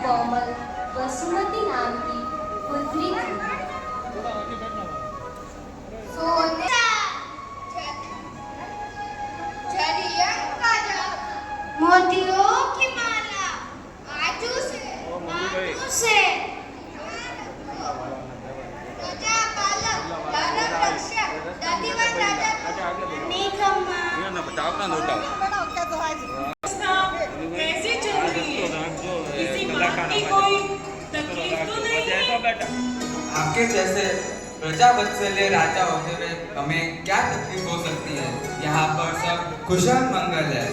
कोमल वसुमती नाम की पुत्री थी। मोतियों की माला आजू से राजा पालक दानव रक्षक दधिवन राजा नीकम्मा कैसी चल रही है? किसी बात की कोई तकलीफ तो नहीं है? आपके जैसे प्रजावत्सल्य राजा होते हुए हमें क्या तकलीफ हो सकती है? यहाँ पर सब कुशल मंगल है।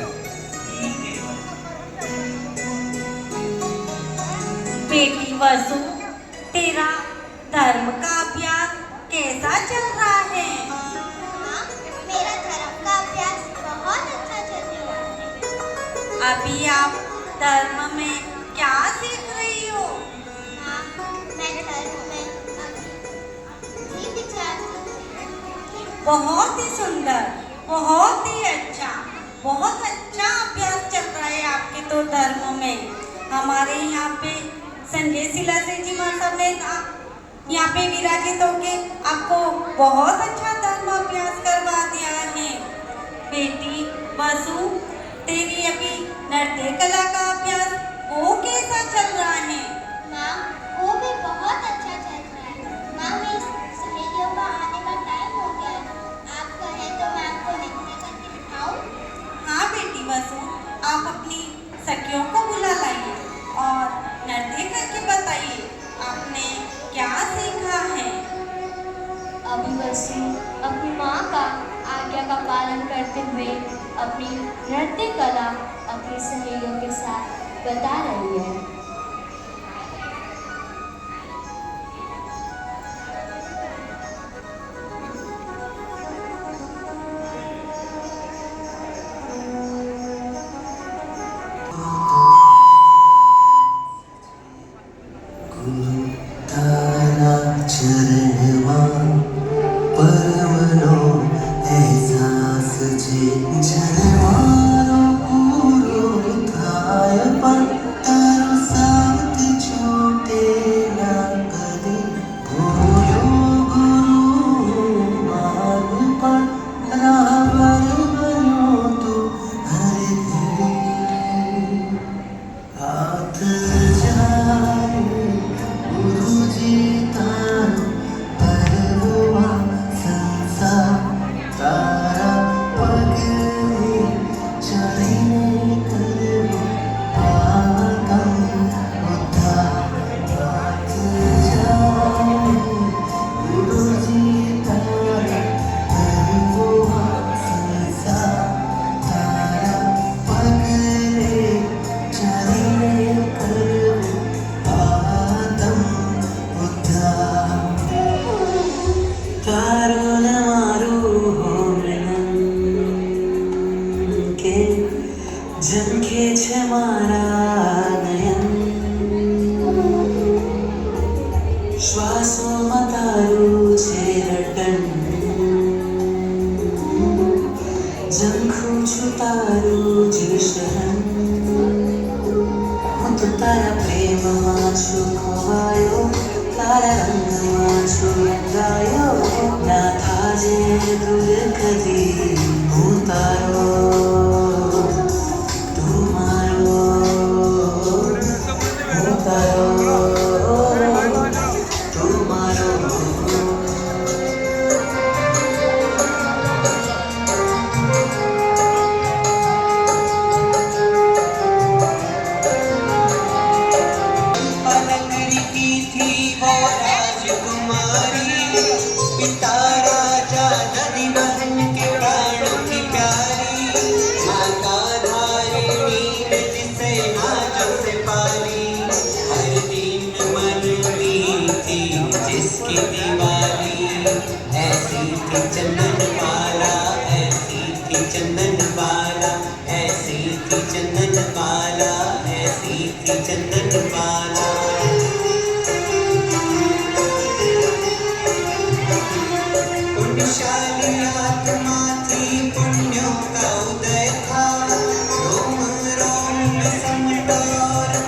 बेटी वसु, तेरा धर्म का अभ्यास कैसा चल रहा है? हाँ, मेरा धर्म का अभ्यास बहुत अच्छा चल रहा है। अभी आप धर्म में क्या सीख रही हो? हाँ, मैं धर्म में अभी ये विचार सीख रही हूँ। बहुत ही सुंदर, बहुत ही अच्छा, बहुत अच्छा अभ्यास चल रहा है आपके तो धर्म में। हमारे यहाँ पे संजय शिला सिंह जी महाराज ने यहाँ पे विराजित होके आपको बहुत अच्छा धर्म अभ्यास करवा दिया है। बेटी वसु, तेरी अभी नृत्य कला का अभ्यास वो कैसा चल रहा है? माँ, वो भी बहुत अच्छा चल रहा है। माँ, मेरी सहेलियों का आने का टाइम हो गया है। आप कहें तो मैं आपको नृत्य करके दिखाऊं? हाँ बेटी वसु, आप अपनी सखियों को बुला लाइए और नृत्य करके बताइए आपने क्या सीखा है। अभी वसु अपनी माँ का आज्ञा का पालन करते हुए अपनी नृत्य कला अपनी सहेलियों के साथ बता रही है। તારા પ્રેમમાં છું ખોવાયો, તારા રંગમાં છું રંગાયો, ના થાજે દૂર કદી હું તારો, તું મારો, હું તારો, તું મારો.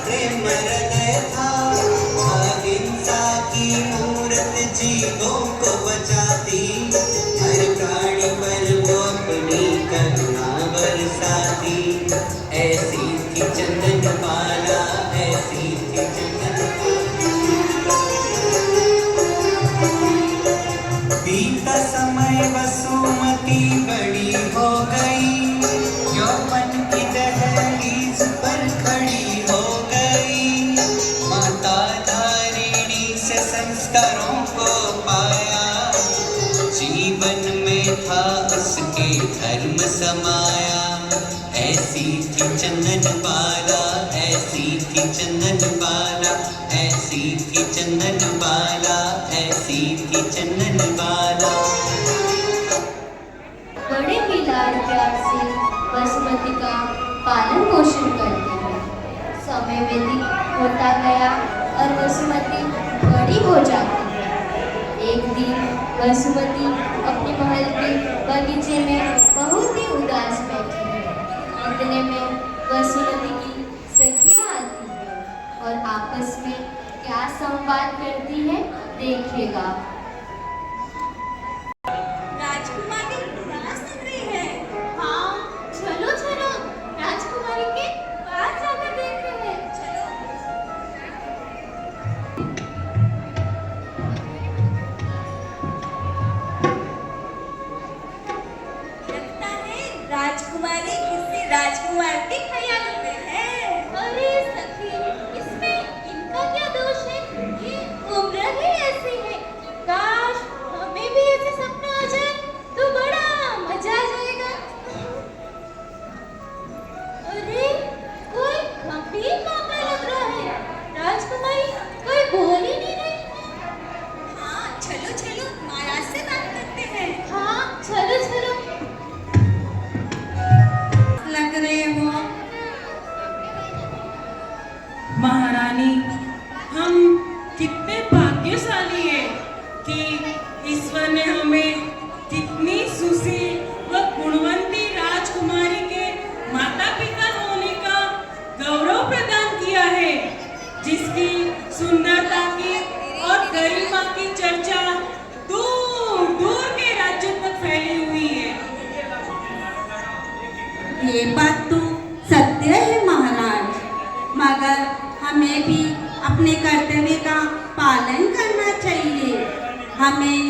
प्रेम हृदय के धर्म समाया। ऐसी थी चंदन बाला, ऐसी थी चंदन बाला, ऐसी थी चंदन बाला, ऐसी थी चंदन बाला। बड़े ही लाड प्यार से बसुमती का पालन पोषण करते हैं। समय व्यतीत होता गया और बसुमती बड़ी हो जाती है। एक दिन बसुमती अपने महल के बगीचे में बहुत ही उदास बैठी है। इतने में बसुमती की सखियाँ आती है और आपस में क्या संवाद करती है देखिएगा। राजकुमारी उदास लग रही है। हाँ, चलो चलो राजकुमारी के पास जाकर देखते हैं। चलो। लगता है राजकुमारी किसी राजकुमार के ख्याल में है। अरे सखी, इसमें इनका क्या दोष है? ये उम्र ही ऐसी है। काश हमें भी ऐसे सपने आ जाए तो बड़ा मजा आ जाएगा। अरे कोई गंभीर मामला लग रहा है। राजकुमारी कोई बोल ही नहीं रही है। हाँ, चलो चलो महाराज से बात करते हैं। हाँ, चलो चलो। लग रहे हो। महारानी, हम कितने भाग्यशाली हैं कि ईश्वर ने हमें कितनी सुशील व गुणवंती राजकुमारी के माता पिता होने का गौरव प्रदान किया है, जिसकी सुंदरता की और गरिमा की चर्चा दूर दूर के राज्यों तक फैली हुई है। ये बात तो सत्य है महाराज, मगर हमें भी अपने कर्तव्य का पालन करना चाहिए। हमें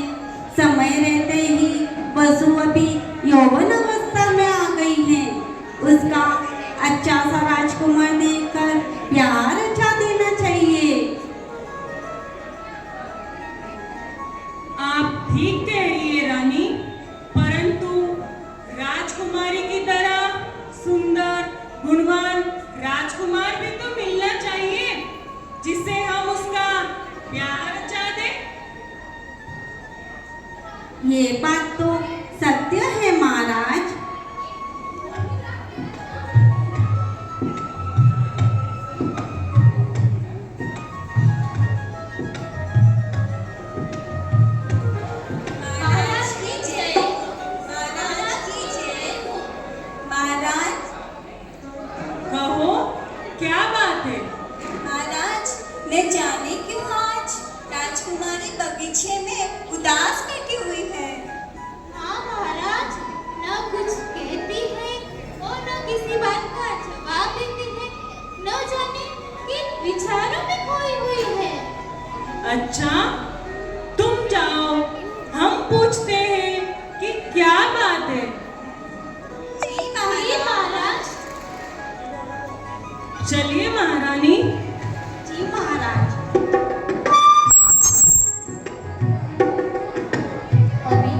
समय रहते ही वसु अभी यौवन अवस्था में आ गई है। उसका अच्छा सा राजकुमार देखकर प्यार अच्छा देना चाहिए। आप ठीक कह रही है रानी, परंतु राजकुमारी की तरह सुंदर गुणवान राजकुमार भी तो मिलना चाहिए, जिससे हम उसका प्यार अच्छा दें। ये बात तो सत्य है महाराज। महाराज की जय। महाराज की जय। महाराज। कहो, क्या बात है? महाराज, न जाने क्यों आज राजकुमारी बगीचे में उदास बैठी हुई है। हाँ महाराज, न कुछ कहती है और न किसी बात का जवाब देती है। न जाने किन विचारों में खोई हुई है। अच्छा, तुम जाओ, हम पूछते हैं कि क्या बात है। जी जी महाराज। महाराज। चलिए महारानी। जी महाराज। अभी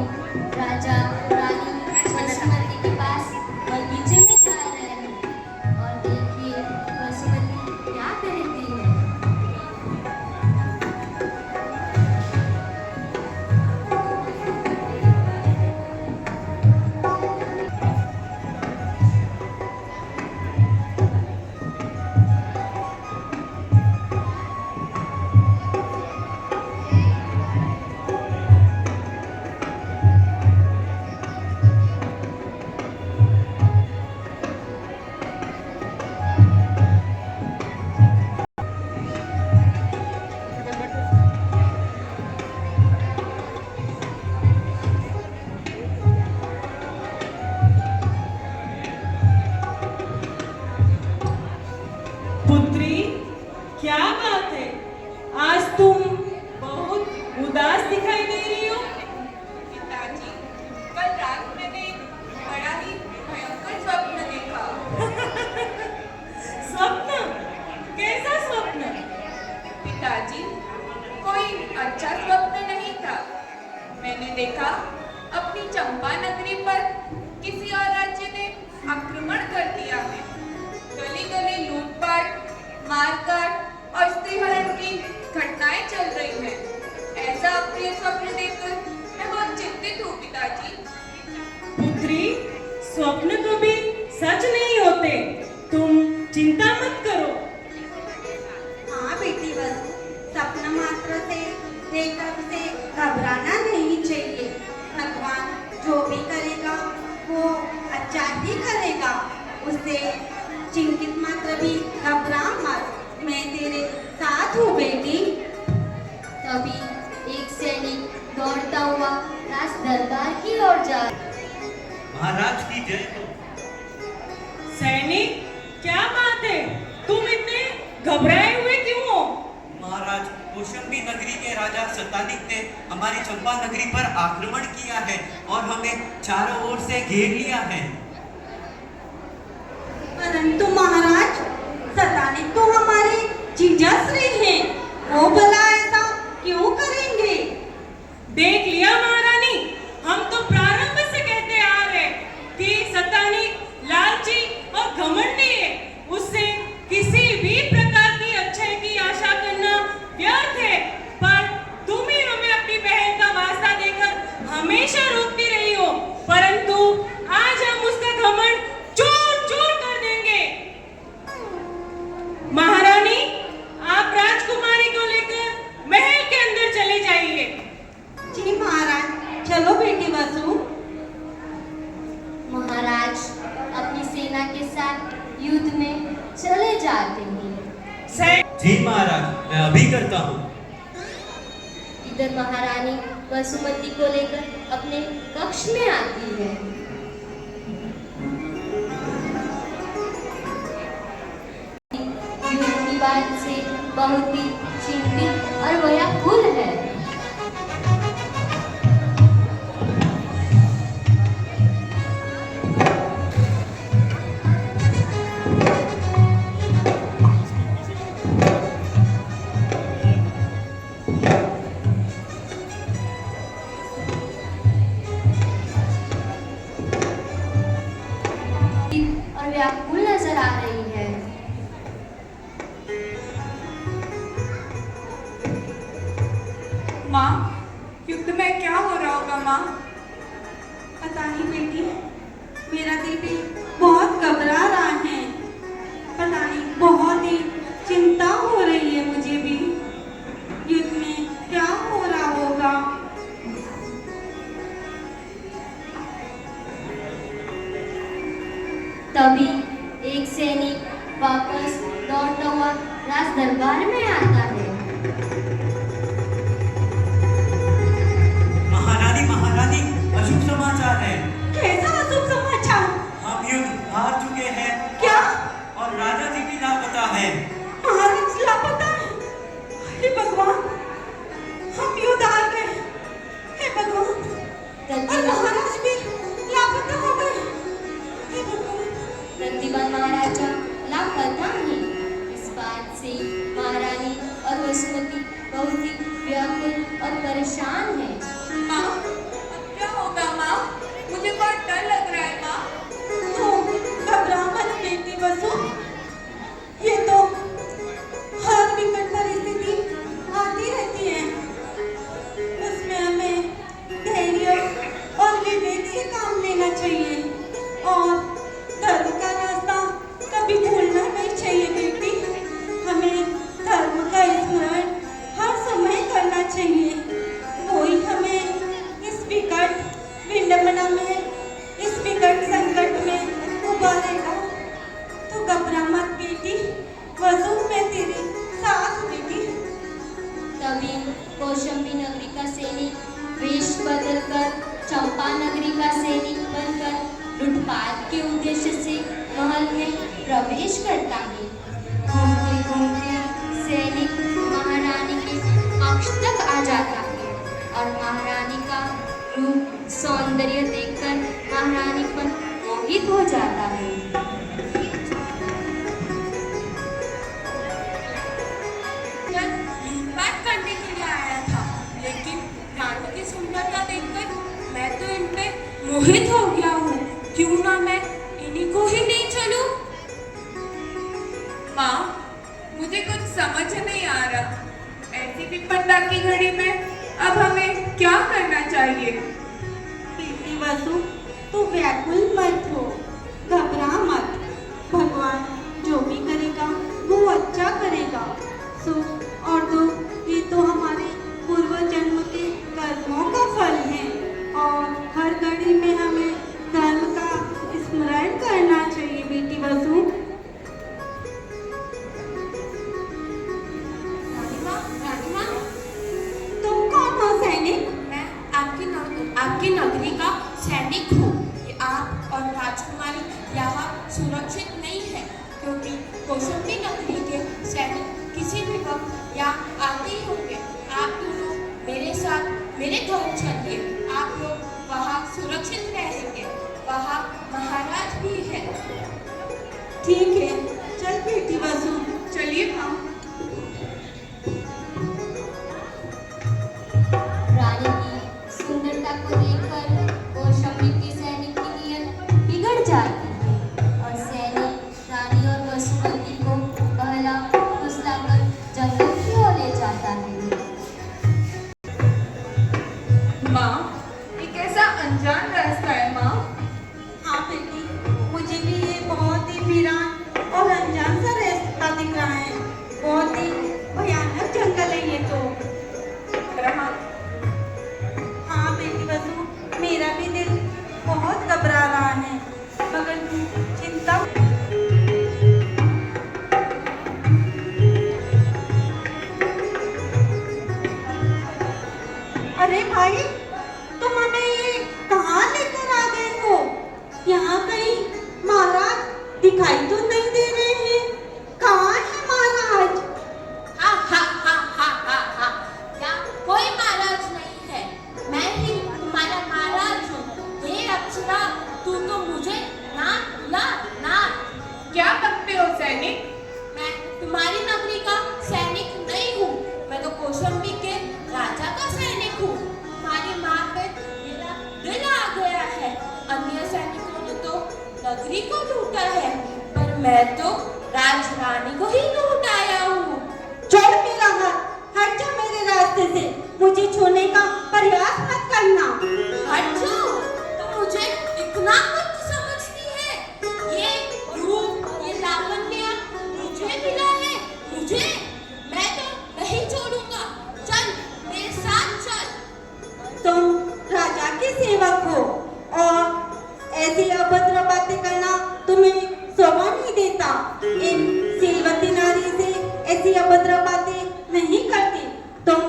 राजा रानी बसुमती के पास बगीचे में जा रहे हैं और देखिए बसुमती क्या कहती है। पुत्री, क्या बात है? आज तुम बहुत उदास दिखाई दे रही हो। पिताजी, कल रात मैंने बड़ा ही भयंकर स्वप्न देखा। स्वप्न? कैसा स्वप्न? पिताजी, कोई अच्छा स्वप्न नहीं था। मैंने देखा अपनी चंपा नगरी पर ये स्वप्न देखकर मैं बहुत चिंतित हूँ पिताजी। पुत्री, स्वप्न कभी सच नहीं होते, तुम चिंता मत करो। हाँ बेटी, बस सपना मात्र से देखकर उसे घबराना नहीं चाहिए। भगवान जो भी करेगा वो अच्छा ही करेगा, उससे चिंतित मात्र भी घबरा मत, मैं तेरे साथ हूँ बेटी। तभी एक सैनिक दौड़ता हुआ राज दरबार की ओर जा। महाराज की जय हो। सैनिक, क्या बात है, तुम इतने घबराए हुए क्यों हो? महाराज, कौशंबी नगरी के राजा सतानिक ने हमारी चंपा नगरी पर आक्रमण किया है और हमें चारों ओर से घेर लिया है। परंतु महाराज, सतानिक तो हमारे जीजाश्री हैं, वो भला ऐसा क्यों करेंगे? देख लिया महारानी, हम तो प्रारंभ से कहते आ रहे कि सतानिक लालची और घमंडी है, उससे किसी भी प्रकार की अच्छाई की आशा करना व्यर्थ है। पर तुम ही हमें अपनी बहन का वास्ता देकर हमेशा रोकती रही हो, परंतु आज हम उसका घमंड चूर चूर कर देंगे। महारानी, आप राजकुमारी को लेकर महल के अंदर चले जाइए। जी महाराज, चलो बेटी वसु। महाराज अपनी सेना के साथ युद्ध में चले जाते हैं। जी महाराज, मैं अभी करता हूँ। इधर महारानी वसुमती को लेकर अपने कक्ष में आती है। युद्ध की बात से बहुत ही चिंतित और व्याकुल है। और व्याकुल नजर आ रही है। माँ, युद्ध में क्या हो रहा होगा माँ? पता नहीं बेटी, मेरा दिल भी बहुत घबरा रहा है। पता नहीं, बहुत ही चिंता हो रही है मुझे भी। युद्ध में क्या हो रहा होगा? तभी एक सैनिक वापस दौड़ता हुआ राज दरबार में आता है। महारानी, महारानी, अशुभ समाचार है। कैसा अशुभ समाचार? हम युद्ध हार चुके हैं। क्या? और राजा जी भी लापता है। महाराज लापता है? हे भगवान, हम युद्ध हार गए। हे भगवान, और महाराज भी लापता हो गए। हे भगवान। नंदीबान महाराजा लापता है। इस बात से महारानी और वसुमती बहुत ही व्याकुल और परेशान है। माँ, अब क्या होगा माँ? मुझे बहुत डर लग रहा है माँ। तो घबरा मत बेटी वसु, ये तो हर विकट परिस्थिति आती रहती है, उसमें हमें धैर्य और विवेक से काम लेना चाहिए और धर्म का रास्ता कभी भूलना नहीं चाहिए बेटी। हमें धर्म का स्मरण हर समय करना चाहिए, वही हमें इस विकट विडंबना में, इस विकट संकट में उबारेगा। तो घबरा मत बेटी, वसु मैं तेरे साथ हूँ बेटी। तभी कौशंबी नगरी का सैनिक वेश बदलकर चंपा नगरी का सैनिक बनकर लूटपाट के उद्देश्य से महल में प्रवेश करता है। घूमते घूमते सैनिक महारानी के कक्ष तक आ जाता है और महारानी का रूप सौंदर्य देखकर महारानी पर मोहित हो जाता है। मैं लूटपाट करने के लिए आया था, लेकिन रानी की सुंदरता देखकर मैं तो इन पे मोहित हो गया हूँ। क्यों ना मैं इन्हीं को ही ले चलूं? माँ, मुझे कुछ समझ नहीं आ रहा। ऐसी विपदा की घड़ी में अब हमें क्या करना चाहिए? बेटी वसु, तू व्याकुल मत हो, घबरा मत। भगवान जो भी करेगा वो अच्छा करेगा। सुख और दुख ये तो हमारे पूर्व जन्म के कर्मों का फल है और हर घड़ी में हमें धर्म का स्मरण करना चाहिए बेटी वसु। रानीमा, तुम कौन हो सैनिक? मैं आपकी नगरी का सैनिक हूँ। ये आप और राजकुमारी यहाँ सुरक्षित नहीं है, क्योंकि कौशंबी नगरी के सैनिक किसी भी वक्त यहाँ आते ही होंगे। आप दोनों मेरे साथ मेरे घर चलिए, आप लोग वहाँ सुरक्षित रहेंगे। वहाँ महाराज भी है। ठीक है, चल बेटी वसु। चलिए माँ। रानी की सुंदरता को देखकर कौशंबी के सैनिक की नीयत बिगड़ जाती है और सैनिक रानी और वसुमती को पहला फुसलाकर जंगल की ओर ले जाता है। माँ, ये कैसा अनजान रास्ता है माँ? हाँ बेटी, मुझे भी ये बहुत ही वीरान और अनजान सा रास्ता दिख रहा है। बहुत ही भयानक जंगल है ये तो। रहा हाँ बेटी वसु, मेरा भी दिल बहुत घबरा रहा है, मगर तू चिंता। अरे भाई, तुम हमें ये कहाँ लेकर आ गए हो? यहाँ कहीं महाराज दिखाई तो नहीं दे रहे हैं। कहाँ है महाराज? हा हा हा हा हा हा। यहाँ कोई महाराज नहीं है, मैं ही तुम्हारा महाराज हूँ। हे अप्सरा, तू तो मुझे नाथ बुला, नाथ। क्या बकते हो सैनिक? मैं तुम्हारी नगरी का सैनिक नहीं हूँ, मैं तो कौशंबी के राजा का सैनिक हूँ। तुम्हारी माँ पे मेरा दिल आ गया है। अन्य सैनिकों ने तो नगरी को लूटा है, पर मैं तो राजरानी को ही लूट आया हूँ। छोड़ मेरा हाथ, हट जा मेरे रास्ते से। मुझे छूने का प्रयास मत करना। हट जाओ, तुम मुझे इतना मत समझती है। ये रूप, ये लावण्य मुझे मिला है, मुझे। मैं तो नहीं छोड़ूंगा। चल मेरे साथ चल। तुम राजा के सेवक हो और ऐसी अभद्र बातें करना तुम्हें शोभा नहीं देता। इन सीलवती नारी से ऐसी अभद्र बातें नहीं करती। तुम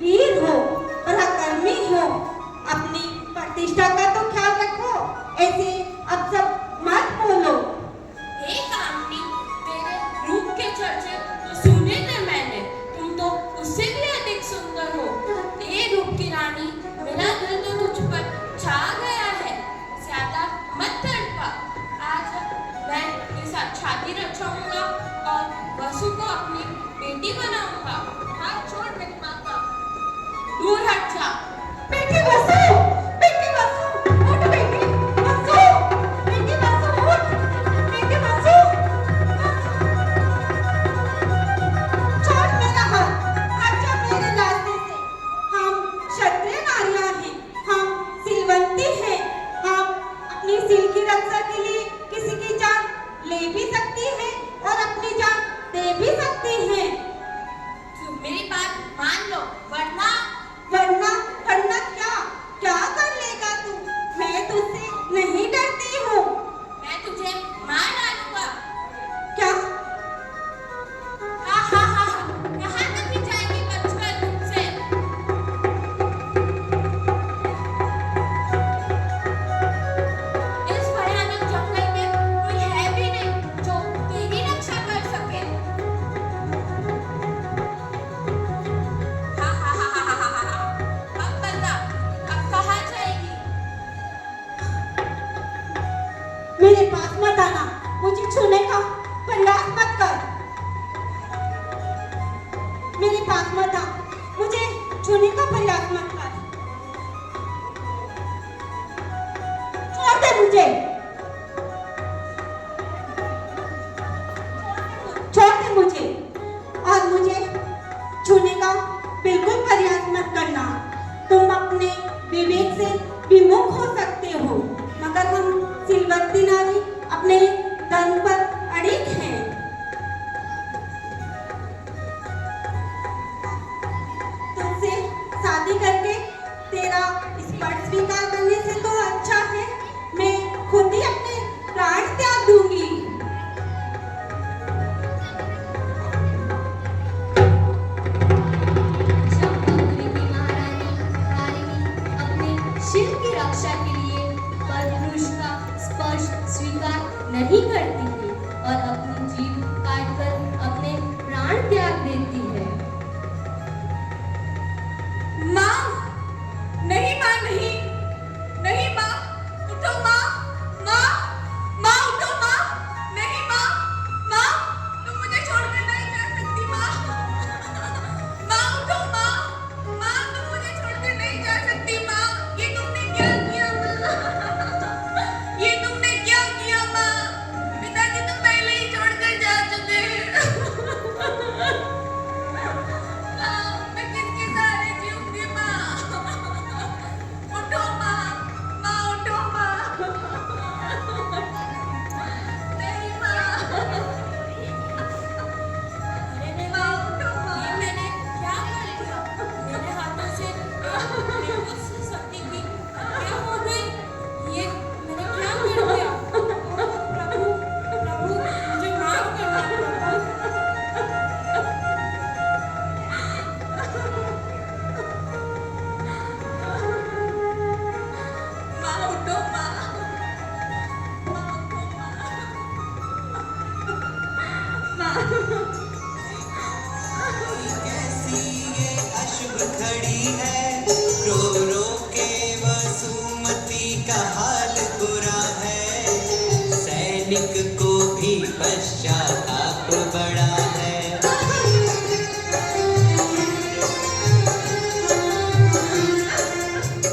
वीर हो, पराक्रमी हो, अपनी प्रतिष्ठा का तो ख्याल रखो। ऐसे अब सब मत बोलो। हे कामनी, तेरे रूप के चर्चे तो सुने थे मैंने। तुम तो उससे भी अधिक सुंदर हो। हे रूप की रानी, मेरा दिल तो तुझ पर छा गया है। ज्यादा मत तड़पा। आज मैं तेरे साथ छाती रचाऊंगा और वसु को अपनी बेटी बनाऊंगा। हाथ छोड़ मेरी माँ का, दूर हट जा। बेटी वसु, बेटी वसु, उठ बेटी वसु, बेटी वसु उठ, बेटी वसु। छोड़ मेरा हाथ, हट जा मेरे रास्ते से। हम क्षत्रिय नारियां हैं, हम सीलवंती हैं। हम अपनी सील की रक्षा के लिए किसी की जान ले भी सकती हैं और अपनी जान दे भी सकती हैं। तू मेरी बात मान लो, वरना वरना वरना क्या क्या कर लेगा तू? मैं तुझसे नहीं डरती हूँ। मैं तुझे मार डालूंगा। क्या? हा हा हा हा। कहाँ तक भी जाएगी बचकर मुझसे? इस भयानक जंगल में कोई है भी नहीं जो तेरी रक्षा कर सके। हा हा हा हा हा हा। अब बता, अब कहाँ जाएगी? मेरे पास मत आना, मुझे छूने का प्रयास मत कर। मेरे पास मत आ, मुझे छूने का प्रयास मत कर। छोड़ दे मुझे, छोड़ दे मुझे और मुझे छूने का बिल्कुल प्रयास मत करना। अपने विवेक से विमुख हो सकते हो, मगर हम सिलवती नारी अपने धर्म पर अड़िग हैं। तुमसे शादी करके तेरा स्पर्श स्वीकार करने से तो अच्छा है मैं खुद ही अपने प्राण त्याग दूंगी। चंपापुरी की महारानी तारिणी अपने शिर की रक्षा के लिए परपुरुष का स्पर्श स्वीकार नहीं करती है और अपनी जीभ काटकर अपने प्राण त्याग देती है। माँ, नहीं माँ, नहीं, नहीं माँ, उठो माँ, माँ, माँ उठो माँ, नहीं माँ, माँ, तुम मुझे छोड़कर नहीं जा सकती माँ, माँ उठो माँ, माँ तुम मुझे छोड़कर नहीं जा सकती माँ, ये तुमने क्या किया माँ, ये तुमने क्या किया माँ, पिताजी तो पहले ही छोड़कर जा चुके हैं। मैं किसके सहारे जीऊंगी माँ? उठो माँ, माँ उठो माँ। नहीं माँ। माँ उठो माँ। ये मैंने क्या कर दिया? मेरे हाथों से निर्दोष सती की हत्या हो गई। ये मैंने क्या कर दिया? प्रभु, प्रभु, मुझे माफ करना प्रभु। माँ उठो माँ। माँ उठो माँ। कैसी ये अशुभ घड़ी है, रो रो के वसुमती का हाल बुरा है, सैनिक को भी पश्चाताप बड़ा है।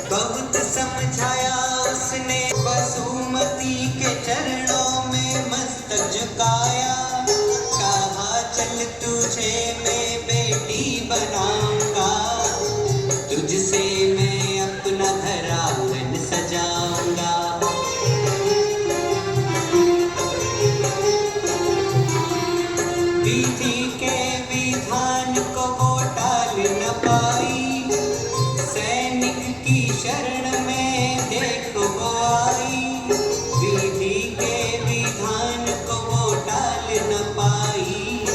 बहुत समझाया उसने वसुमती के चरणों में मस्तक झुकाया, कहा चल तुझे मैं बेटी बनाऊंगा, तुझसे मैं अपना धरातन सजाऊंगा। विधि के विधान को वो टाल न पाई, सैनिक की शरण में देखो वो आई, विधि के विधान को वो टाल न पाई,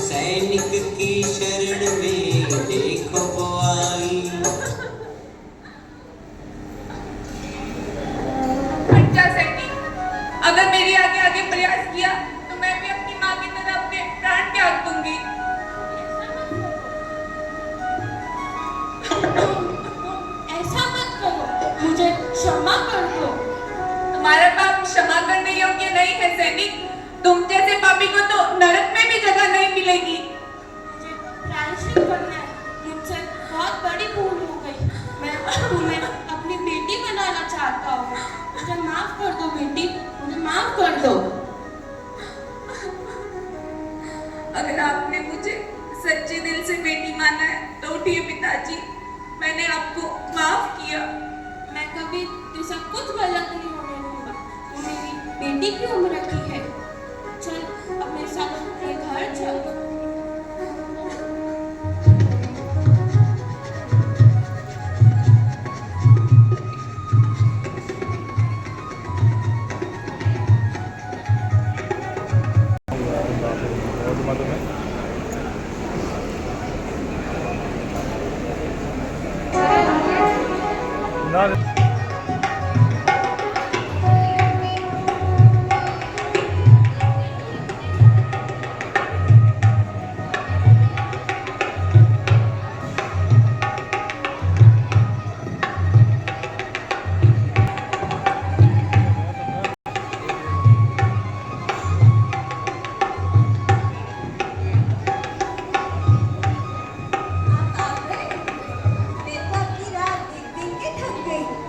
सैनिक की शरण में देखो वो आई। हट जा सैनिक, अगर मेरी आगे आगे प्रयास किया तो मैं भी अपनी माँ की तरह अपने प्राण त्याग दूंगी। ऐसा मत करो, मुझे क्षमा कर दो। तुम्हारा पाप क्षमा करने योग्य नहीं है सैनिक, तुम जैसे पापी को तो नरक में भी जगह नहीं मिलेगी। मुझे प्रायश्चित करना है, मुझसे बहुत बड़ी भूल हो गई। मैं तुम्हें अपनी बेटी बनाना चाहता हूँ। मुझे माफ कर दो बेटी, मुझे माफ कर दो। अगर आपने मुझे सच्चे दिल से बेटी माना है तो उठिए पिताजी, मैंने आपको माफ किया। मैं कभी तुझसे कुछ गलत नहीं होने दूंगा। तू मेरी बेटी की उम्र की है। चल अब मेरे साथ अपने घर चल। आप आ गए? देखो आपकी रात एक दिन की थक गई।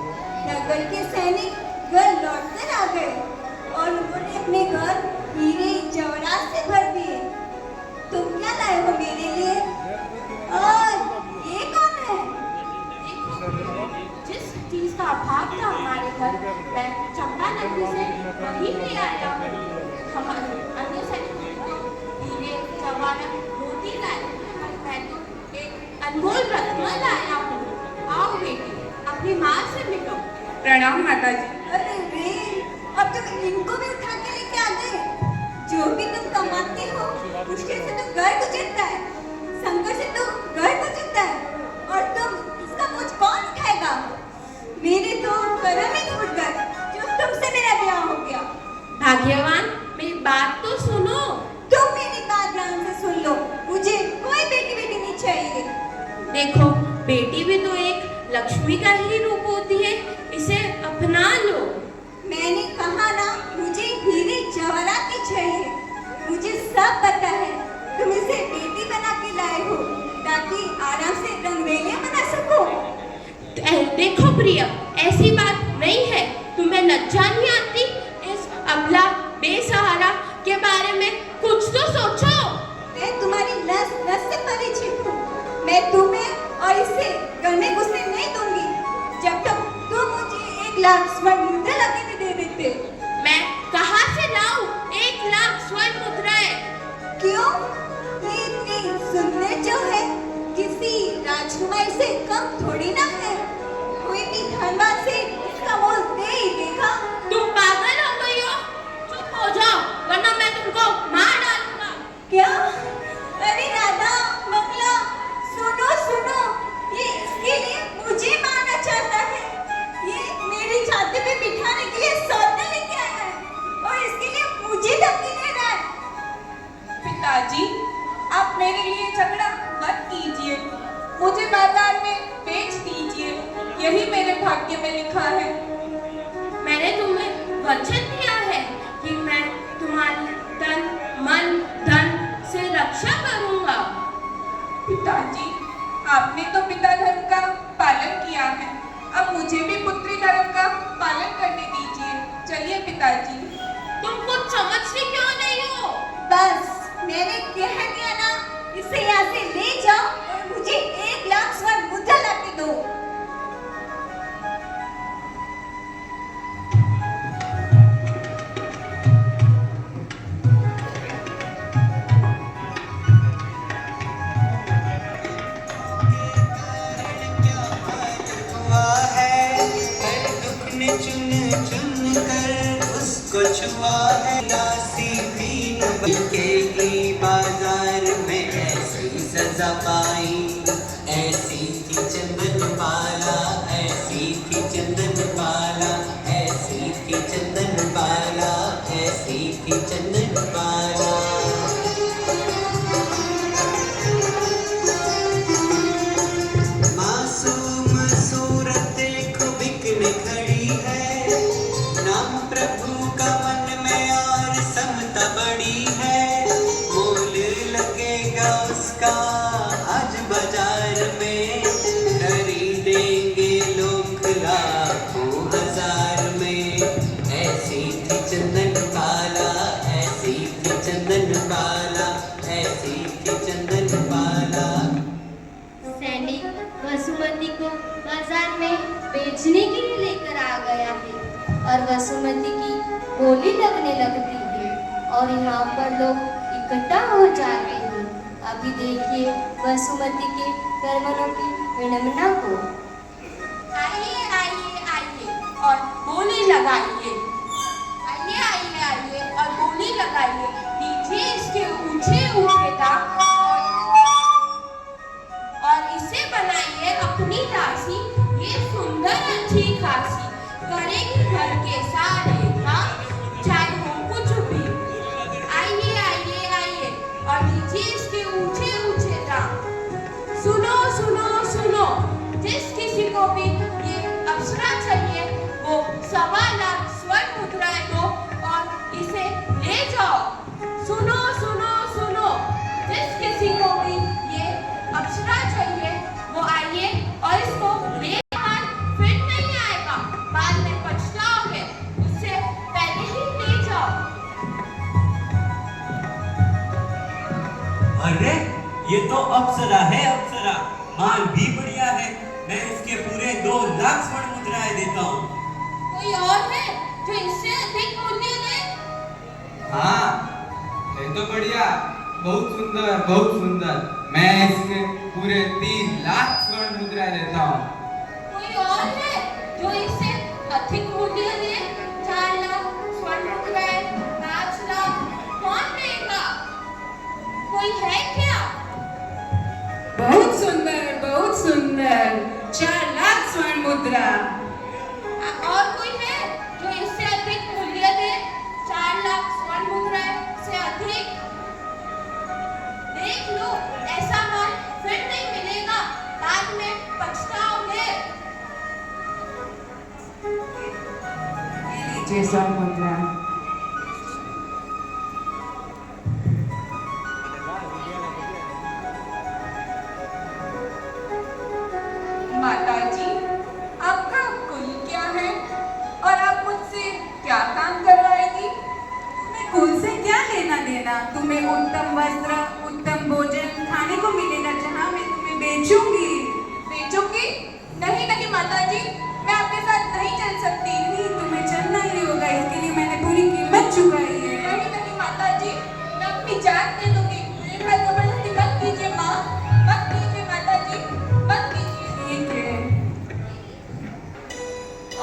से मिलो। प्रणाम माता जी। अरे रे, अब तुम इनको भी उठा के लेके आ गए। जो भी तुम कमाते हो मुश्किल से तो घर गुजरता है, संकट से तो घर गुजरता है, और तुम इसका बोझ कौन उठाएगा? मेरे तो कर्म ही फूट गए जो तुमसे मेरा ब्याह हो गया। भाग्यवान, मेरी बात तो सुनो। तुम मेरी बात ध्यान से सुन लो, मुझे कोई बेटी बेटी नहीं चाहिए। देखो, बेटी भी तो एक लक्ष्मी का ही रूप होती है, इसे अपना लो। मैंने कहा ना, मुझे हीरे जवाहरात की चाहिए। मुझे सब पता है, तुम इसे बेटी बना के लाए हो ताकि आराम से रंगरेलियां बना सको। देखो प्रिया, ऐसी बात नहीं है। तुम्हें लज्जा नहीं आती? इस अबला बेसहारा के बारे में कुछ तो सोचो। मैं तुम्हारी नस नस से परिचित हूँ। मैं तुम्हें और इसे घर में घुसने नहीं दूंगी जब तक तुम मुझे 1 लाख स्वर्ण मुद्रा ला के नहीं दे देते। मैं कहाँ से लाऊं 1 लाख स्वर्ण मुद्राएं? क्यों? ये इतनी सुंदर जो है किसी राजकुमारी से कम थोड़ी ना है। कोई भी धनवान से इसका मोल दे ही देगा। तुम पागल हो गई हो? चुप हो जाओ, वरना मैं तुमको मार डालूंगा। क्या? अरे राधा मंगला, सुनो सुनो, ये इसके लिए मुझे मारना चाहता है। ये मेरी छाती पे बिठाने के लिए सौदा लेके आया है और इसके लिए मुझे धमकी दे रहा है। पिताजी, आप मेरे लिए झगड़ा मत कीजिए, मुझे बाजार में बेच दीजिए, यही मेरे भाग्य में लिखा है। मैंने तुम्हें वचन दिया है कि मैं तुम्हारी तन मन धन से रक्षा करूंगा। पिताजी, आपने तो पिता धर्म का पालन किया है, अब मुझे भी पुत्री धर्म का पालन करने दीजिए। चलिए पिताजी। तुम कुछ समझते क्यों नहीं हो? बस मैंने कह दिया ना, इसे यहाँ से ले जाओ और मुझे 1 लाख स्वर्ण मुद्रा ला के दो। हुआ है हर दुख ने चुन चुन कर उसको छुआ है। लासी भी न बिकेगी बाजार में ऐसी सजा पाई। ऐसी थी चंदन बाला, ऐसी थी चंदन बाला, ऐसी थी चंदन बाला, ऐसी थी चंदन बाला। मासूम सूरत देखो बिकने खड़ी है, नाम प्रभु का मन में और समता बड़ी है। मोल लगेगा उसका आज बाजार में, खरीदेंगे लोग लाखों हजार में। ऐसी थी चंदन बाला, ऐसी थी चंदन बाला, ऐसी थी चंदन बाला। सैनिक वसुमती को बाजार में बेचने के लिए लेकर आ गया है और वसुमती की बोली लगने लगती है और यहाँ पर लोग इकट्ठा हो जाते हैं। अभी देखिए वसुमती के कर्मों की विडंबना को। आइए आइए आइए और बोली लगाइए। आइए आइए आइए और बोली लगाइए। नीचे इसके ऊंचे ऊंचे दाग और इसे बनाइए अपनी दासी। ये सुंदर अच्छी खासी करेगी घर के सारे काम, चाहे हो कुछ भी। आइए आइए आइए और नीचे इसके ऊंचे ऊंचे दाम। सुनो सुनो सुनो, जिस किसी को भी ये अप्सरा चाहिए वो 1.25 लाख स्वर्ण मुद्राएं दो और इसे ले जाओ। सुनो सुनो सुनो, जिस किसी को भी ये अप्सरा चाहिए वो आइए और इसको ले जाए, फिर नहीं आएगा, बाद में पछताओगे, उससे पहले ही ले जाओ। अरे ये तो अप्सरा है, अप्सरा माल भी बढ़िया है। मैं इसके पूरे 2 लाख स्वर्ण मुद्राएं देता हूँ। कोई और है जो इससे अधिक मूल्य दे? हाँ, ये तो बढ़िया, बहुत सुंदर, बहुत सुंदर। मैं इसके पूरे 3 लाख स्वर्ण मुद्रा देता हूँ। कोई और है जो इसे अधिक मूल्य दे? 4 लाख स्वर्ण मुद्राएं, 5 लाख, कौन देगा? कोई है क्या? बहुत सुंदर, बहुत सुंदर। 4 लाख स्वर्ण मुद्रा। और कोई है जो इससे अधिक मूल्य दे? 4 लाख स्वर्ण मुद्राएं से अधिक? देख लो, ऐसा माल फिर नहीं मिलेगा, बाद में पछताओगे। ये लीजिए स्वर्ण मुद्रा। माताजी, आपका कुल क्या है और आप मुझसे क्या काम करवाएगी? तुम्हें कुल से क्या लेना देना? तुम्हें उत्तम वस्त्र, उत्तम भोजन खाने को मिलेगा जहाँ मैं तुम्हें बेचूंगी। बेचूंगी? नहीं नहीं माताजी, मैं आपके साथ नहीं चल सकती। नहीं, तुम्हें चलना ही होगा, इसके लिए मैंने पूरी कीमत चुकाई है। नहीं नहीं माताजी, मैं अपनी जान दे दूंगी। मेरे पर जबरदस्ती मत कीजिए माँ, मत कीजिए माताजी, मत कीजिए। ठीक है।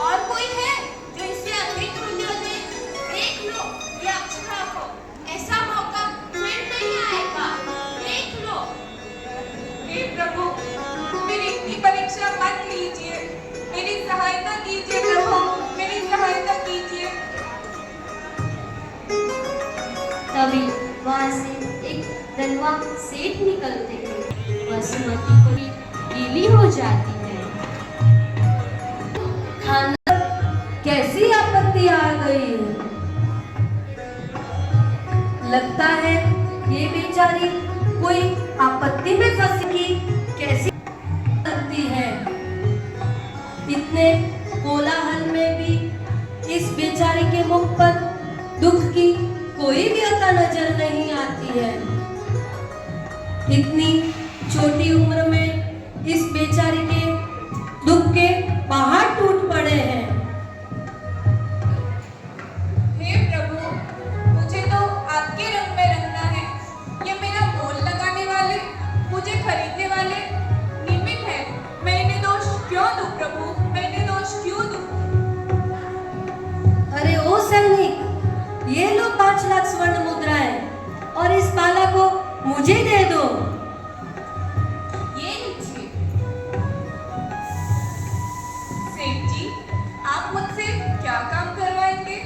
और कोई है जो इससे अधिक मूल्य दे? देख लो, ये अक्षरा को, ऐसा मौका फिर नहीं आएगा, देख लो। हे प्रभु, मेरी इतनी परीक्षा मत लीजिए, मेरी सहायता कीजिए प्रभु, मेरी सहायता कीजिए। तभी वहां से एक धनवान सेठ निकलते हैं। वसुमती को गीली हो जाती है। खाना कैसी आपत्ति आ गई है? लगता है ये बेचारी कोई आपत्ति में फंसी। कैसी लगती है? इतने कोलाहल में भी इस बेचारी के मुख पर दुख की कोई व्यथा नजर नहीं आती है। इतनी छोटी उम्र में इस बेचारी के दुख के पहाड़ टूट पड़े हैं। हे प्रभु, मुझे तो आपके रंग में रंगना है। ये मेरा मोल लगाने वाले, मुझे खरीदने वाले निमित्त है। मैं इन्हें दोष क्यों दूं प्रभु, मैं इन्हें दोष क्यों दूं? अरे ओ सैनिक, ये लो 5 लाख स्वर्ण मुद्राएं और इस बाला को मुझे दे दो। ये लीजिए। सेठ जी, आप मुझसे क्या काम करवाएंगे?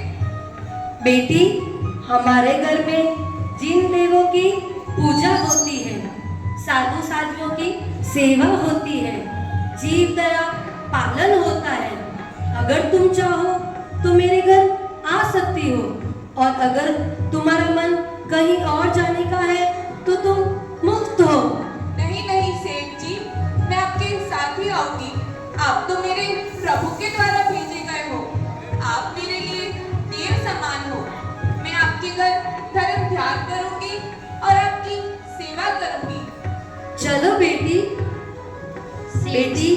बेटी, हमारे घर में जिन देवों की पूजा होती है, साधु साधियों की सेवा होती है, जीव दया पालन होता है। अगर तुम चाहो तो मेरे घर आ सकती हो, और अगर तुम्हारा मन कहीं और जाने का है तो तुम मुक्त हो। नहीं नहीं सेठ जी, मैं आपके साथ ही आऊंगी। आप तो मेरे प्रभु के द्वारा भेजे गए हो। आप मेरे लिए देव समान हो। मैं आपके घर धर्म ध्यान करूंगी और आपकी सेवा करूंगी। चलो बेटी। बेटी,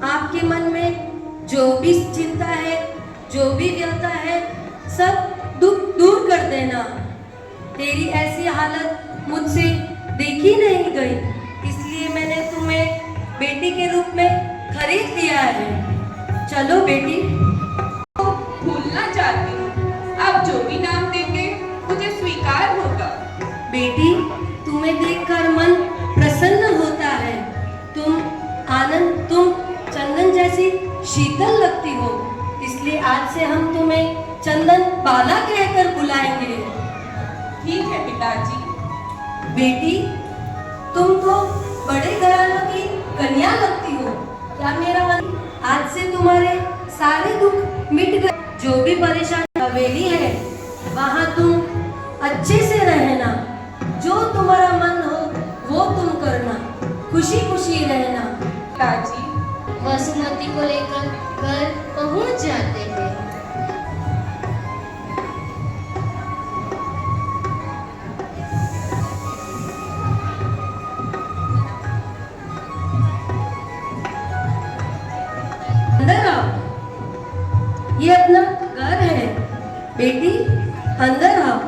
आपके मन में जो भी चिंता है, जो भी व्यथा है, सब दुख दूर कर देना। तेरी ऐसी हालत मुझसे देखी नहीं गई, इसलिए मैंने तुम्हें बेटी के रूप में खरीद लिया है। चलो बेटी। भूलना चाहती हूँ, आप जो भी नाम देंगे मुझे स्वीकार होगा। बेटी, तुम्हें देखकर मन प्रसन्न होता है। तुम चंदन जैसी शीतल लगती हो, इसलिए आज से हम तुम्हें चंदन बाला कहकर बुलाएंगे। ठीक है पिताजी। बेटी, तुम तो बड़े घराने की कन्या लगती हो। क्या मेरा मन, आज से तुम्हारे सारे दुख मिट गए। जो भी परेशानी हवेली है, वहाँ तुम अच्छे से रहना। जो तुम्हारा मन हो वो तुम करना, खुशी खुशी रहना। पिताजी, वसुमती को लेकर घर पहुँच जाते हैं। अंदर आओ, ये अपना घर है। बेटी, अंदर आओ।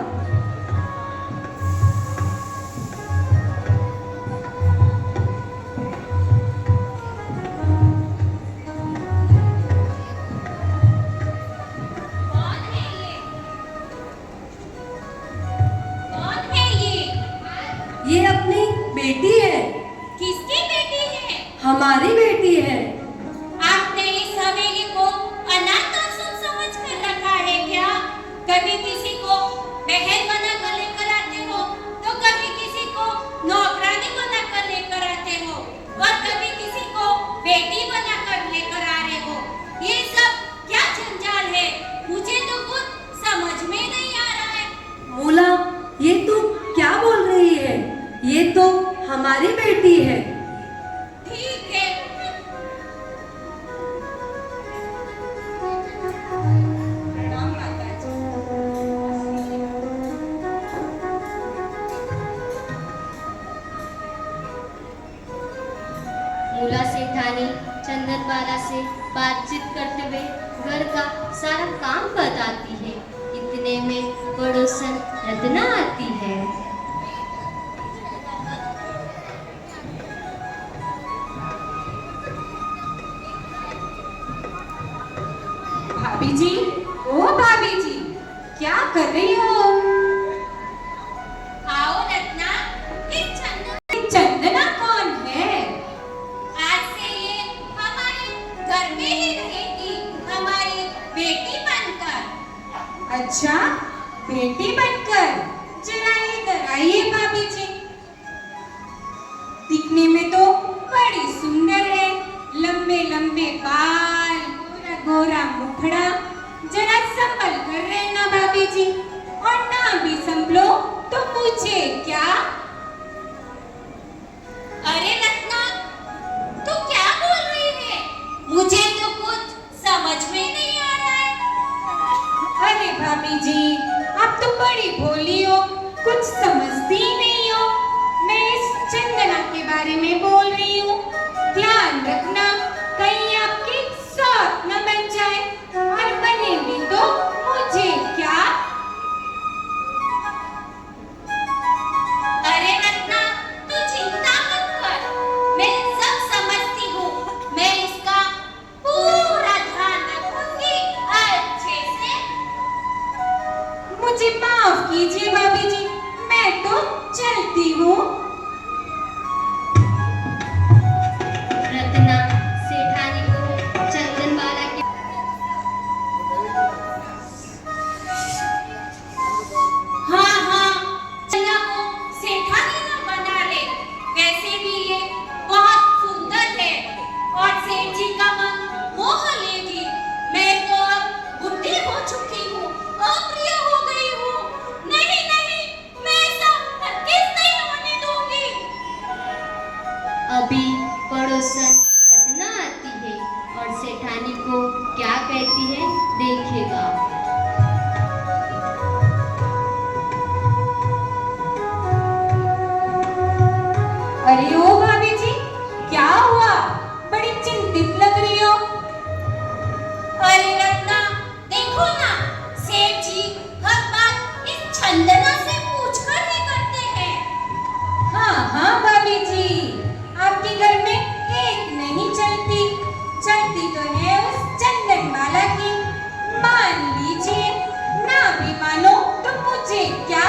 हमारी बेटी है। आपने इस हवेली को अनाथ आश्रम समझ कर रखा है क्या? कभी किसी को बहन बनाकर लेकर आते हो, तो कभी किसी को नौकरानी बनाकर लेकर आते हो, और कभी किसी को बेटी बनाकर लेकर आ रहे हो। ये सब क्या जंजाल है? मुझे तो कुछ समझ में नहीं आ रहा है। मूला, ये तू क्या बोल रही है? ये तो हमारी बेटी है। ठीक है। प्रणाम माताजी। मूला सेठानी चंदनबाला से बातचीत करते हुए घर का सारा काम बताती है। इतने में पड़ोसन रत्ना आती है। भाभी जी, ओ भाभी जी, क्या कर रही हो? आओ रत्ना, चंदना कौन है? आज से ये हमारे घर में ही रहेगी, हमारी बेटी बनकर। अच्छा, बेटी बनकर। जरा इधर आइए भाभी जी। दिखने में तो बड़ी सुंदर है, लंबे लंबे बाल, गोरा गोरा मुखड़ा। जरा संभल कर रहना भाभी जी, और ना भी संभलो तो मुझे क्या? अरे रत्ना, तू क्या बोल रही है? मुझे तो कुछ समझ में नहीं आ रहा है। अरे भाभी जी, आप तो बड़ी भोली हो, कुछ समझती ही नहीं हो। मैं इस चंदना के बारे में बोल रही हूँ। ध्यान रखना, कहीं आपकी सौत न बन जाए, और बनेगी तो मुझे क्या? अरे रत्ना, तू चिंता मत कर, मैं सब समझती हूँ। मैं इसका पूरा ध्यान रखूंगी अच्छे से। मुझे माफ कीजिए भाभी जी, मैं तो चलती हूँ। रत्ना सेठानी को चंदनबाला के हाँ हाँ, चंदा को सेठानी न बना ले। वैसे भी ये बहुत सुंदर है, और सेठ जी का मन मोह लेगी। मैं तो अब बुढ़ी हो चुकी हूँ, अप्रिय हो गई हूँ। नहीं नहीं, मैं ऐसा हरगिज़ नहीं होने दूंगी। अभी पड़ोसन रत्ना आती है और सेठानी को क्या कहती है देखिएगा। अरे ओ भाभी जी, क्या हुआ? बड़ी चिंतित लग रही हो। अरे रत्ना, देखो ना, सेठ जी हर बात इस चंदना से पूछकर ही करते हैं। हाँ हाँ भाभी जी, आपके घर में एक नहीं चलती, चलती तो है उस चंदनबाला की। मान लीजिए, ना भी मानो तो मुझे क्या?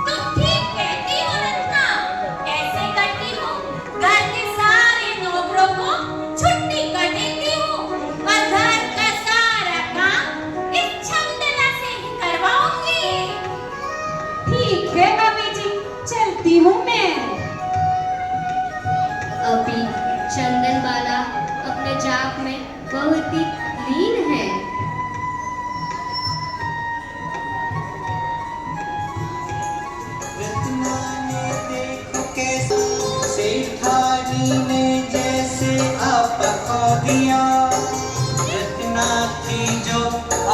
तुम ठीक कहती हो रत्ना, ऐसे करती हूँ, घर के सारे नौकरों को छुट्टी कर देती हूँ, और घर का सारा काम इस चंदना से ही करवाऊंगी। ठीक है भाभी जी, चलती हूँ मैं। अभी चंदनबाला अपने जाप में बहुत ही लीन है। रत्ना ने देखो कैसे सेठानी ने जैसे आपा खो दिया। रत्ना थी जो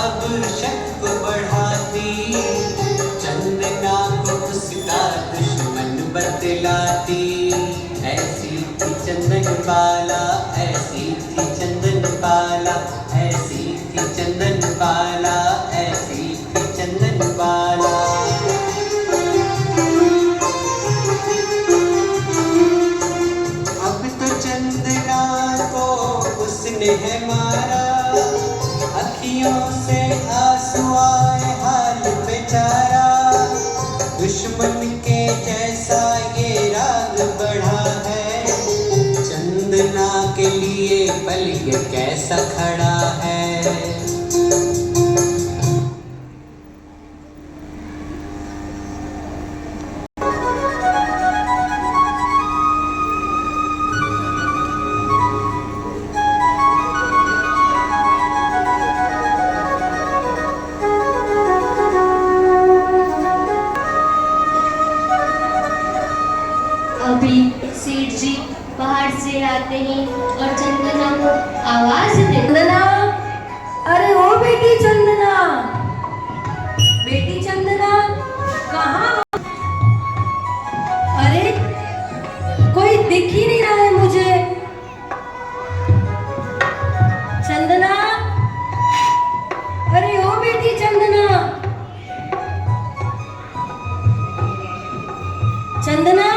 अब शक को बढ़ाती, चंदना को उसका दुश्मन बता दुश्मन के जैसा ये राग बढ़ा है, चंदना के लिए पल ये कैसा खड़ा है। अभी सेठ जी बाहर से आते हैं और चंदना को आवाज देते। चंदना, अरे ओ बेटी चंदना, बेटी चंदना कहाँ हो? अरे कोई दिख ही नहीं रहा है मुझे। चंदना, अरे ओ बेटी चंदना, चंदना,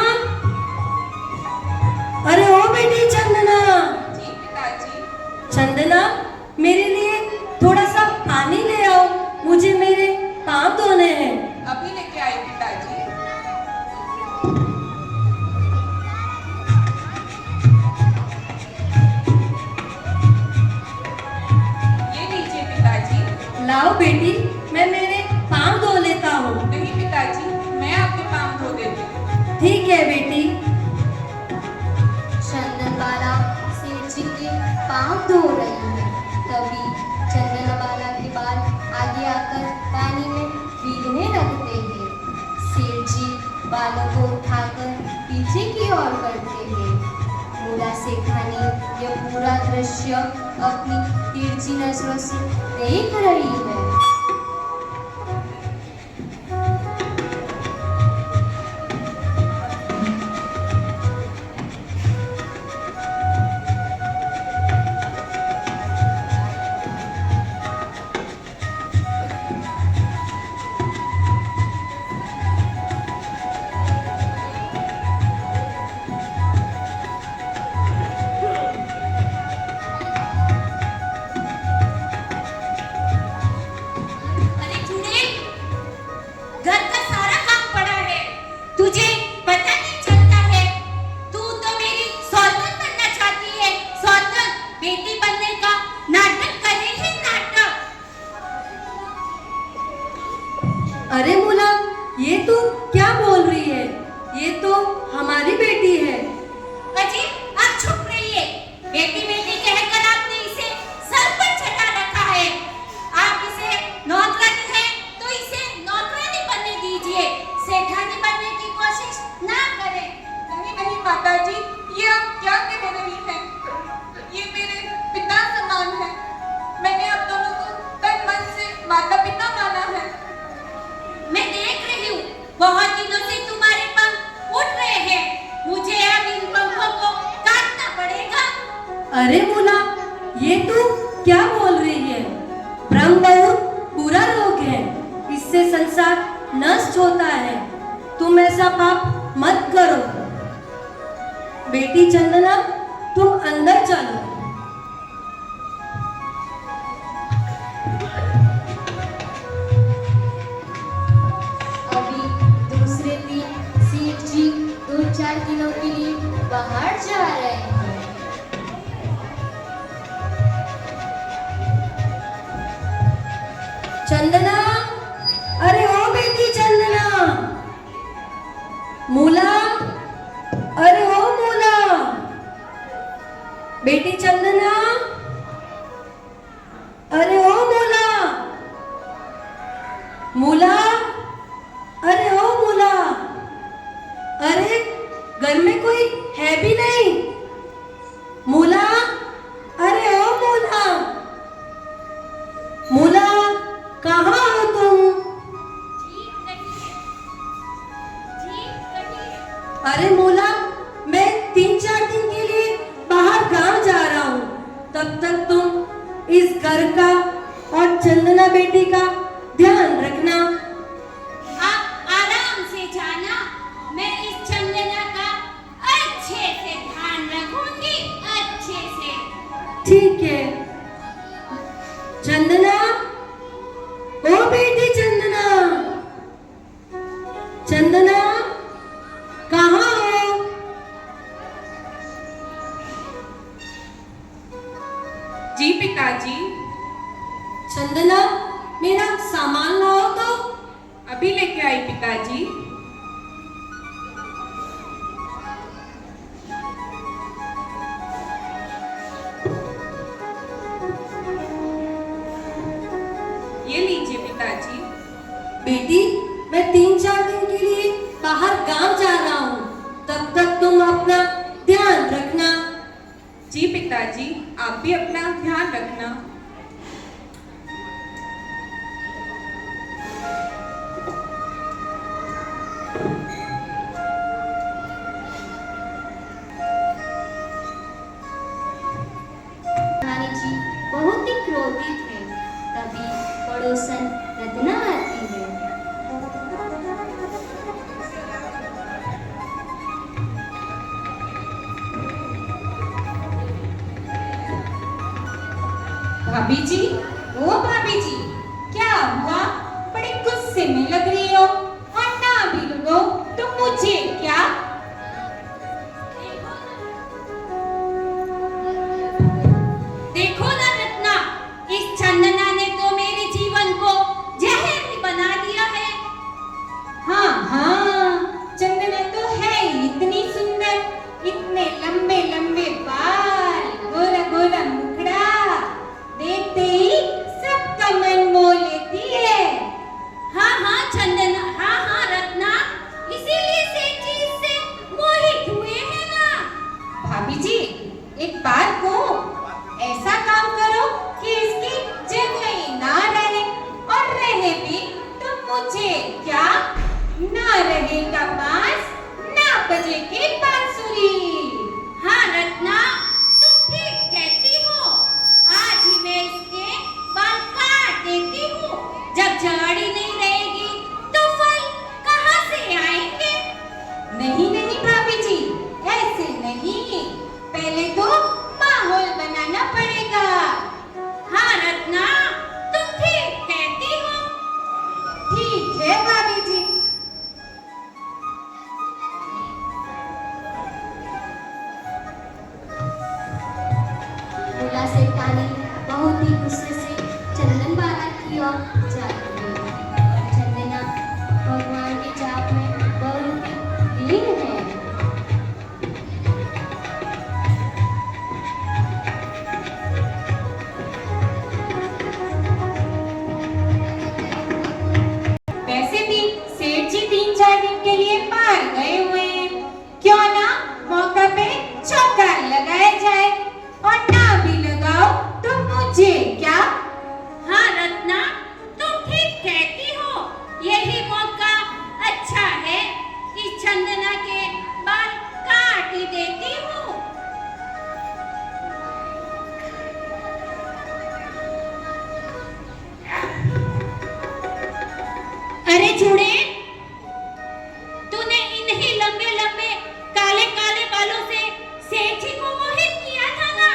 अरे ओ बेटी चंदना। जी पिताजी। चंदना, मेरे लिए थोड़ा सा पानी ले आओ, मुझे मेरे पाँव धोने हैं। अभी लेके आई पिताजी। ये लीजिए पिताजी। लाओ बेटी, मैं मेरे पाँव धो लेता हूँ। नहीं पिताजी, मैं आपके पाँव धो देती हूँ। ठीक है बेटी। चंदनबाला सेठ जी के पाँव धो रही है। तभी चंदनबाला के बाल आगे आकर पानी में भीगने लगते हैं। सेठ जी बालों को उठाकर पीछे की ओर करते हैं। मूला सेठानी यह पूरा दृश्य अपनी तिरछी नजरों से देख रही है। अरे चुड़ैल, घर का सारा काम पड़ा है, तुझे पता नहीं चलता है। तू तो मेरी सौतन बनना चाहती है, सौतन बेटी बनने का नाटक करे है, नाटक। अरे मूला, ये तू क्या बोल रही है? ये तो हमारी बेटी है। अजी, आप चुप रहिए। बेटी बेटी कहकर आपने इसे सर पर चढ़ा रखा है। आप इसे नौकरानी है तो इसे नौकरानी बनने दीजिए, सेठानी बनने की कोशिश ना करें। नहीं नहीं माताजी, ये आप क्या कह रही हैं? ये मेरे पिता समान है। मैंने आप दोनों को तन मन से माता पिता माना है। मैं देख रही हूँ, बहुत दिनों से तुम्हारे पंख उठ रहे हैं। मुझे अब इन पंखों को काटना पड़ेगा। अरे मूला, ये तू क्या बोल रही है? भ्रम बहुत बुरा रोग है, इससे संसार नष्ट होता है। तुम ऐसा पाप मत करो। बेटी चंदना, तुम अंदर चलो। अभी दूसरे दिन सेठ जी 2-4 दिनों के लिए बाहर जा रहे हैं। चंदना, अरे ओ बेटी चंदना, मूला, अरे ओ मूला, बेटी चंदना, अरे ओ मूला, मूला, अरे ओ मूला, अरे घर में कोई है भी नहीं। मूला, अरे ओ मूला, मूला, कहाँ हो तुम? ठीक कहिए, ठीक कहिए। अरे मूला, मैं 3-4 दिन के लिए बाहर गांव जा रहा हूँ। तब तक तुम इस घर का और चंदना बेटी का ध्यान रखना। आप आराम से जाना, मैं इस चंदना का अच्छे से ध्यान रखूंगी, अच्छे से। ठीक है। चंदना, ओ बेटी चंदना, चंदना, आप भी अपना ध्यान रखना। रानी जी बहुत ही क्रोधित है। तभी पड़ोसन रत्ना आती है। भाभी जी, ओ भाभी जी, क्या हुआ? बड़े गुस्से में लग रही हो और ना भी लगो तो मुझे क्या? देखो ना रत्ना, इस चंदना ने तो मेरे जीवन को जहर बना दिया है। हाँ हाँ, चंदना तो है ही इतनी सुंदर, इतने लंबे लंबे बाल, गोरा गोरा मुखड़ा, देखते ही सबका मन मोह लेती है। हाँ हाँ चंदना, हाँ हाँ रत्ना, इसीलिए से चीज से मोहित हुए हैं ना। भाभी जी, एक बात को ऐसा काम करो कि इसकी जगह ही ना रहे, और रहे भी तो मुझे क्या? ना रहेगा बांस, ना बजेगी बांसुरी। हाँ रत्ना, तुम ठीक कहती हो। आज ही मैं इसके बाल काट देती हूँ। जब जड़ ही नहीं रहेगी तो फल कहाँ से आएंगे? नहीं नहीं भाभी जी, ऐसे नहीं, पहले तो माहौल बनाना पड़ेगा। हाँ रत्ना, तुम ठीक कहती हो। ठीक है भाभी जी। भोला सेठानी बहुत ही गुस्से से चंदन बाला की ओर जाती है। चंदना भगवान के जाप में बहुत ही लीन है। वैसे भी सेठ जी 3-4 दिन के लिए बाहर गए हुए हैं, क्यों ना मौका पे चौका लगाया जाए, और ना भी लगाओ तो मुझे क्या? हाँ रत्ना, तुम ठीक कहती हो, यही मौका अच्छा है। इस चंदना के बाल काट ही देती हूँ। अरे चूड़े, तूने इन्हीं लंबे लंबे काले काले बालों से सेठ जी को मोहित किया था ना?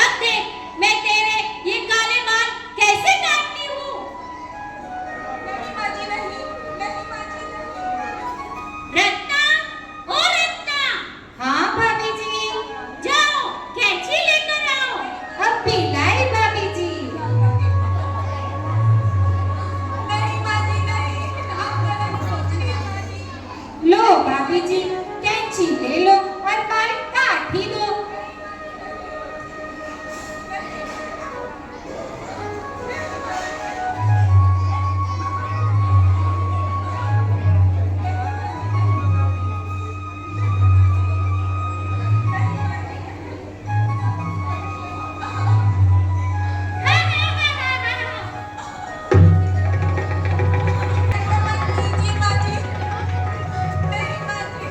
अब देख, मैं तेरे ये काले बाल कैसे काटती हूँ। नहीं माँ जी, नहीं, नहीं माँ जी, नहीं। रत्ना, ओ रत्ना। हाँ भाभी जी, जाओ कैंची लेकर आओ। अब भी लाई भाभी जी। नहीं माँ जी, नहीं, आप गलत सोच रही हैं माँ जी। लो भाभी जी, कैंची ले लो और बाल काट ही दो। ऐसा मत कीजिए माँ जी। नहीं माँ जी।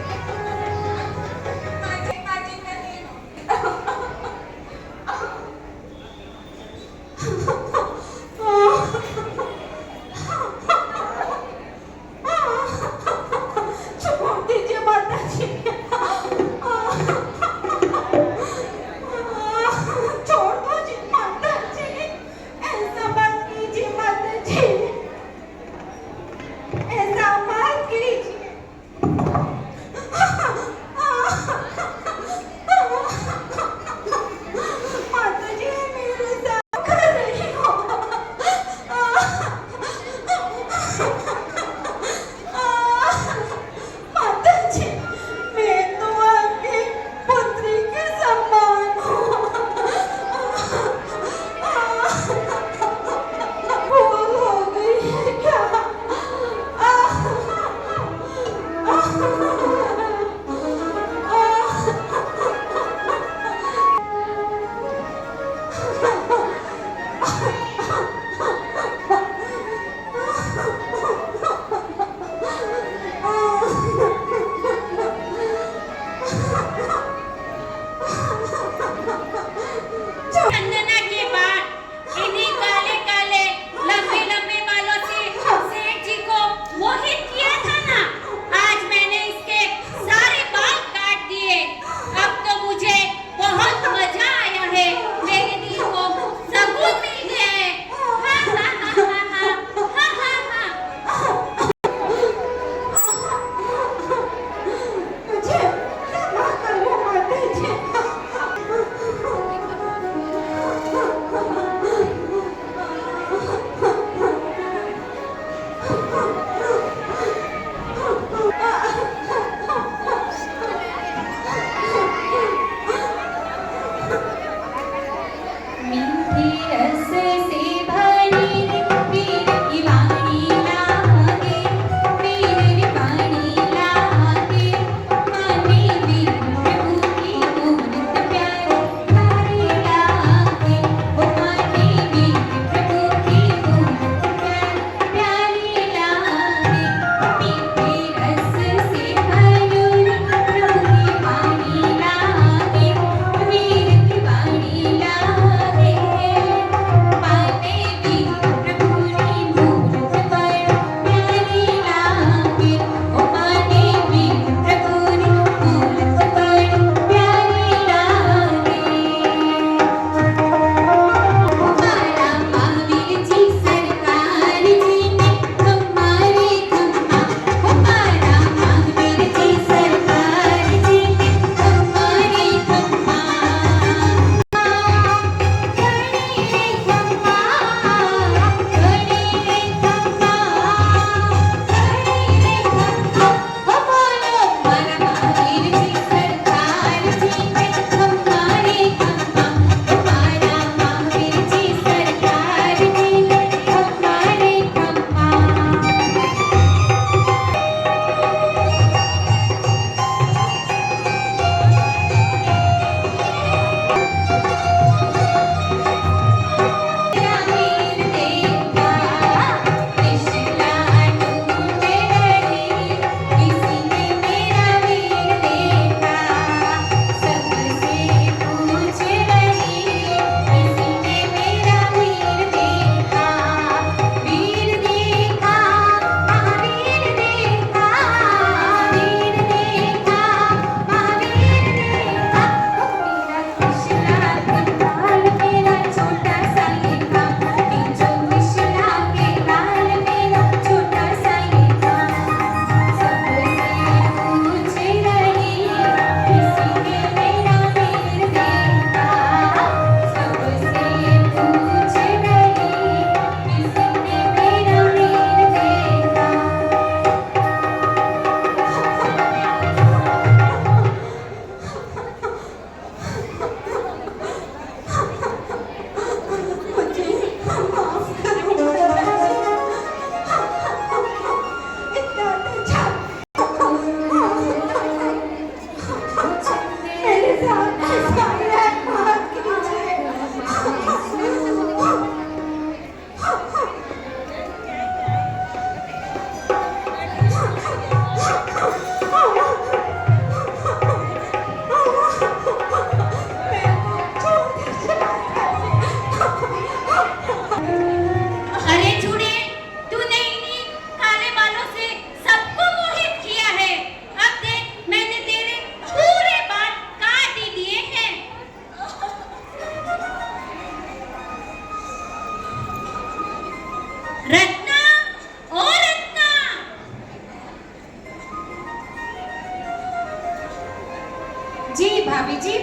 जी भाभी जी,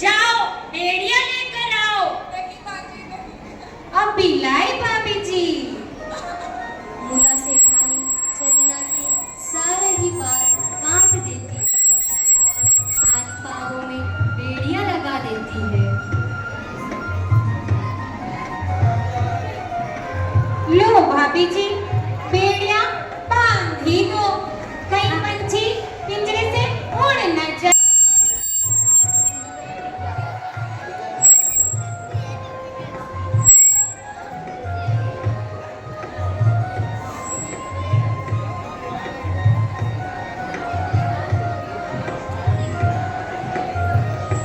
जाओ भेड़िया लेकर आओ। नहीं बाजी नहीं। अभी लाई भाभी जी। मूला सेठानी चंदना के सारे ही बाल काट देती और हाथ पाँवों में बेड़ियां लगा देती है। लो भाभी जी, बेड़िया बांध ही दो, कहीं पंछी पिंजरे से उड़ न जाए।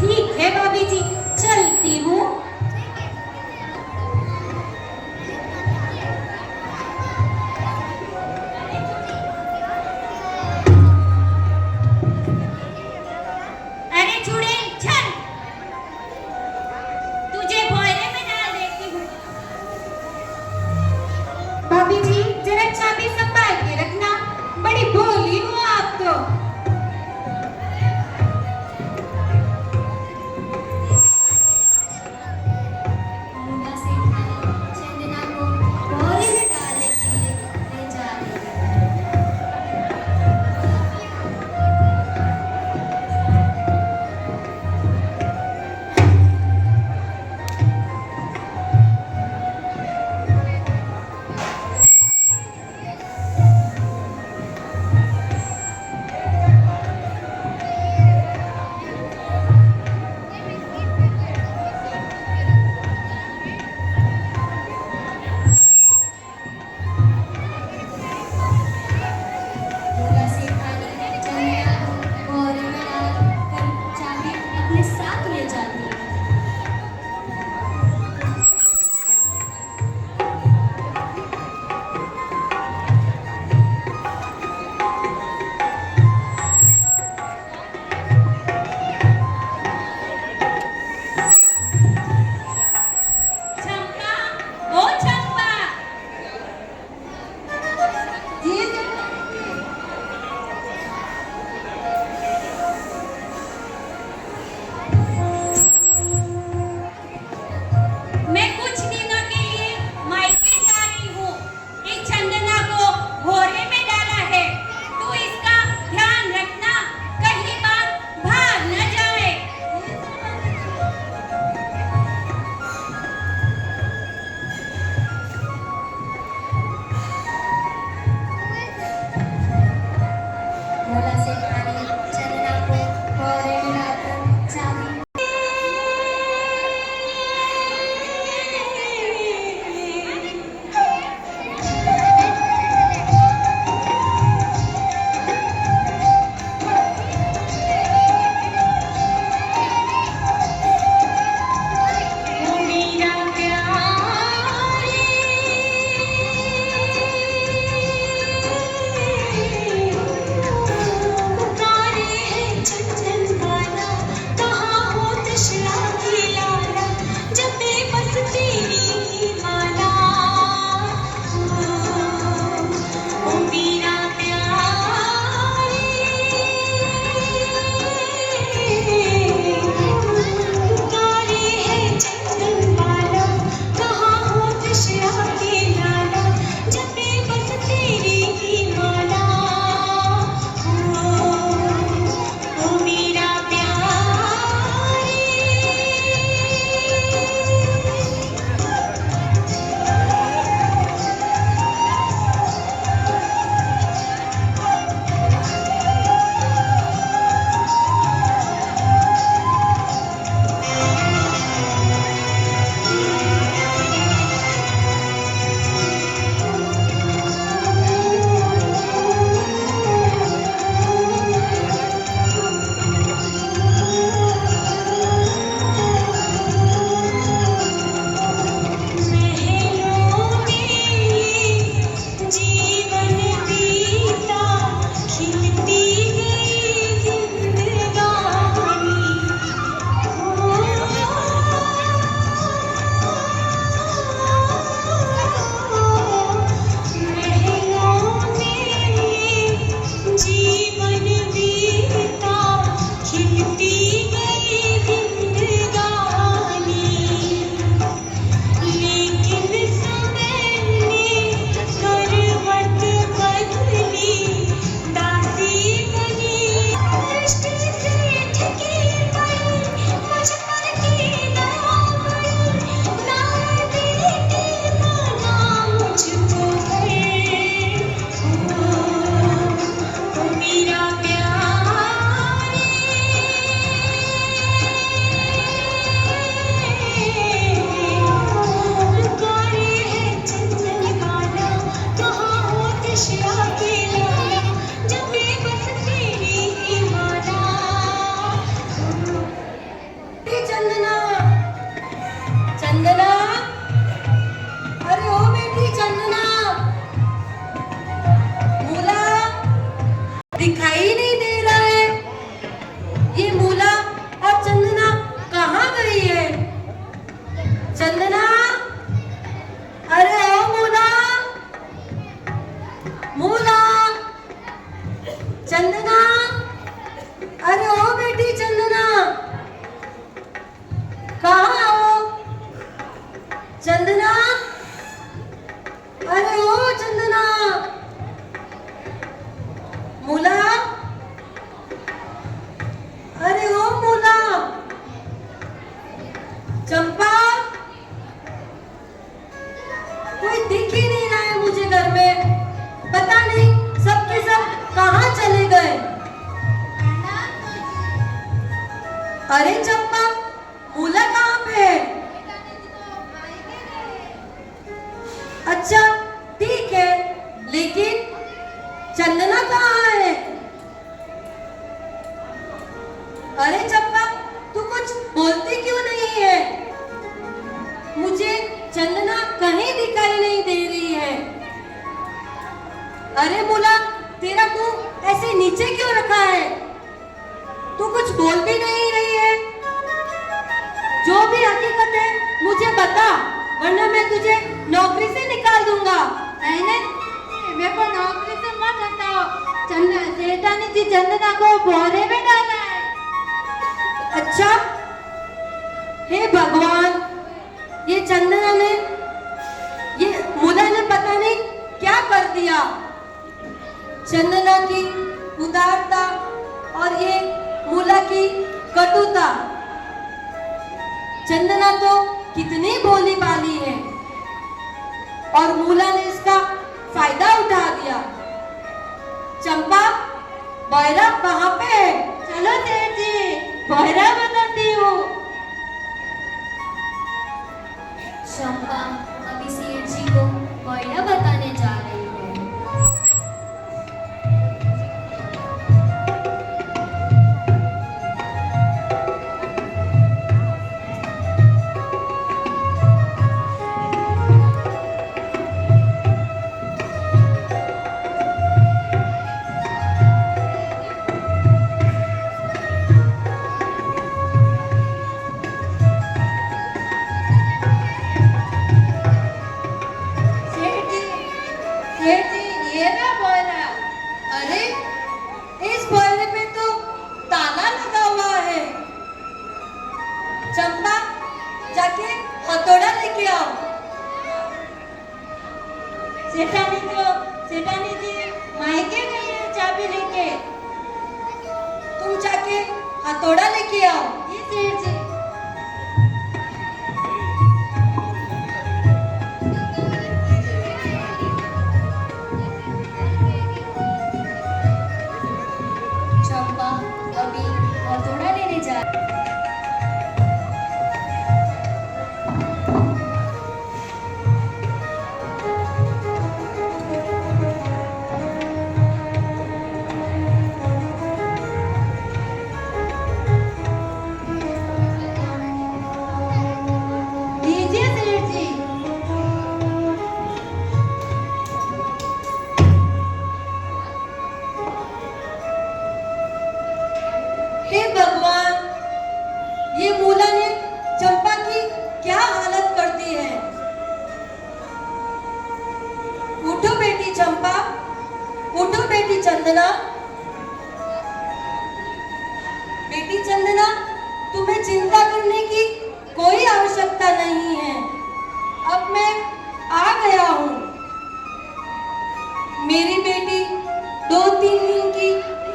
ठीक है भाभी जी, चलती हूँ। अरे चुड़ैल चल, तुझे भोरे में डाल देती हूँ। भाभी जी जरा चाबी संभाल के रखना, बड़ी भोली हो आप तो। मूला सेठानी चंदना को भोरे में डालने के लिए ले जा रही है। दिखाई नहीं दे रहा है। ये मूला और चंदना कहाँ गई है? चंदना, अरे ओ मूला, मूला, चंदना, अरे ओ बेटी चंदना, कहाँ हो? चंदना, अरे ओ चंदना, मूला, अरे ओ मूला, चंपा, कोई दिख ही नहीं रहा है मुझे घर में। पता नहीं सब के सब कहाँ चले गए। अरे चंपा, मूला कहाँ पे है? अच्छा ठीक है, लेकिन चंदना कहाँ है? अरे चंपा, तू कुछ बोलती क्यों नहीं है? मुझे चंदना कहीं दिखाई नहीं दे रही है। अरे मूला, तेरा मुंह ऐसे नीचे क्यों रखा है? तू कुछ बोल भी नहीं रही है। जो भी हकीकत है मुझे बता, वरना मैं तुझे नौकरी से निकाल दूंगा। नहीं नहीं, मेरे को नौकरी से मत हटाओ। सेठानी जी चंदना को बोरे में डाला है। अच्छा, हे भगवान, ये चंदना ने, ये मूला ने पता नहीं क्या कर दिया। चंदना की उदारता और ये मूला की कटुता। चंदना तो कितनी भोली भाली है और मूला ने इसका फायदा उठा दिया। चंपा, बहरा कहाँ पे है? चलो सेठ जी, बहरा बताती हूँ। चंपा अभी सेठ जी को बहरा बताने जा रही है। चंपा, जाके हथौड़ा लेके आओ। सेठानी जी मायके गई है चाबी लेके। तुम जाके हथौड़ा लेके आओ। जी सेठ जी। चंपा अभी हथौड़ा लेने जा रही है। हे भगवान, ये मूला ने चंपा की क्या हालत कर दी है। उठो बेटी चंपा, उठो बेटी चंदना। बेटी चंदना, तुम्हें चिंता करने की कोई आवश्यकता नहीं है। अब मैं आ गया हूँ। मेरी बेटी 2-3 दिन की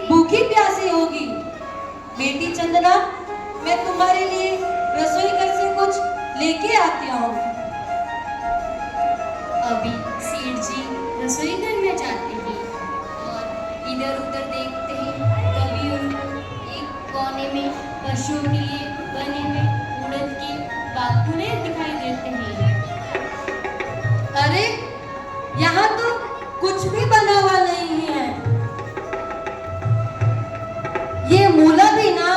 भूखी प्यासी होगी। बेटी चंदना, मैं तुम्हारे लिए रसोई घर से कुछ लेके आती हूँ। अभी सेठ जी रसोई घर में जाते हैं और इधर उधर देखते हैं। कभी उनको एक कोने में पशुओं के लिए बने हुए उड़द के बाखुरे दिखाई देते हैं। अरे, यहाँ तो कुछ भी बना हुआ नहीं है। ये मूला भी ना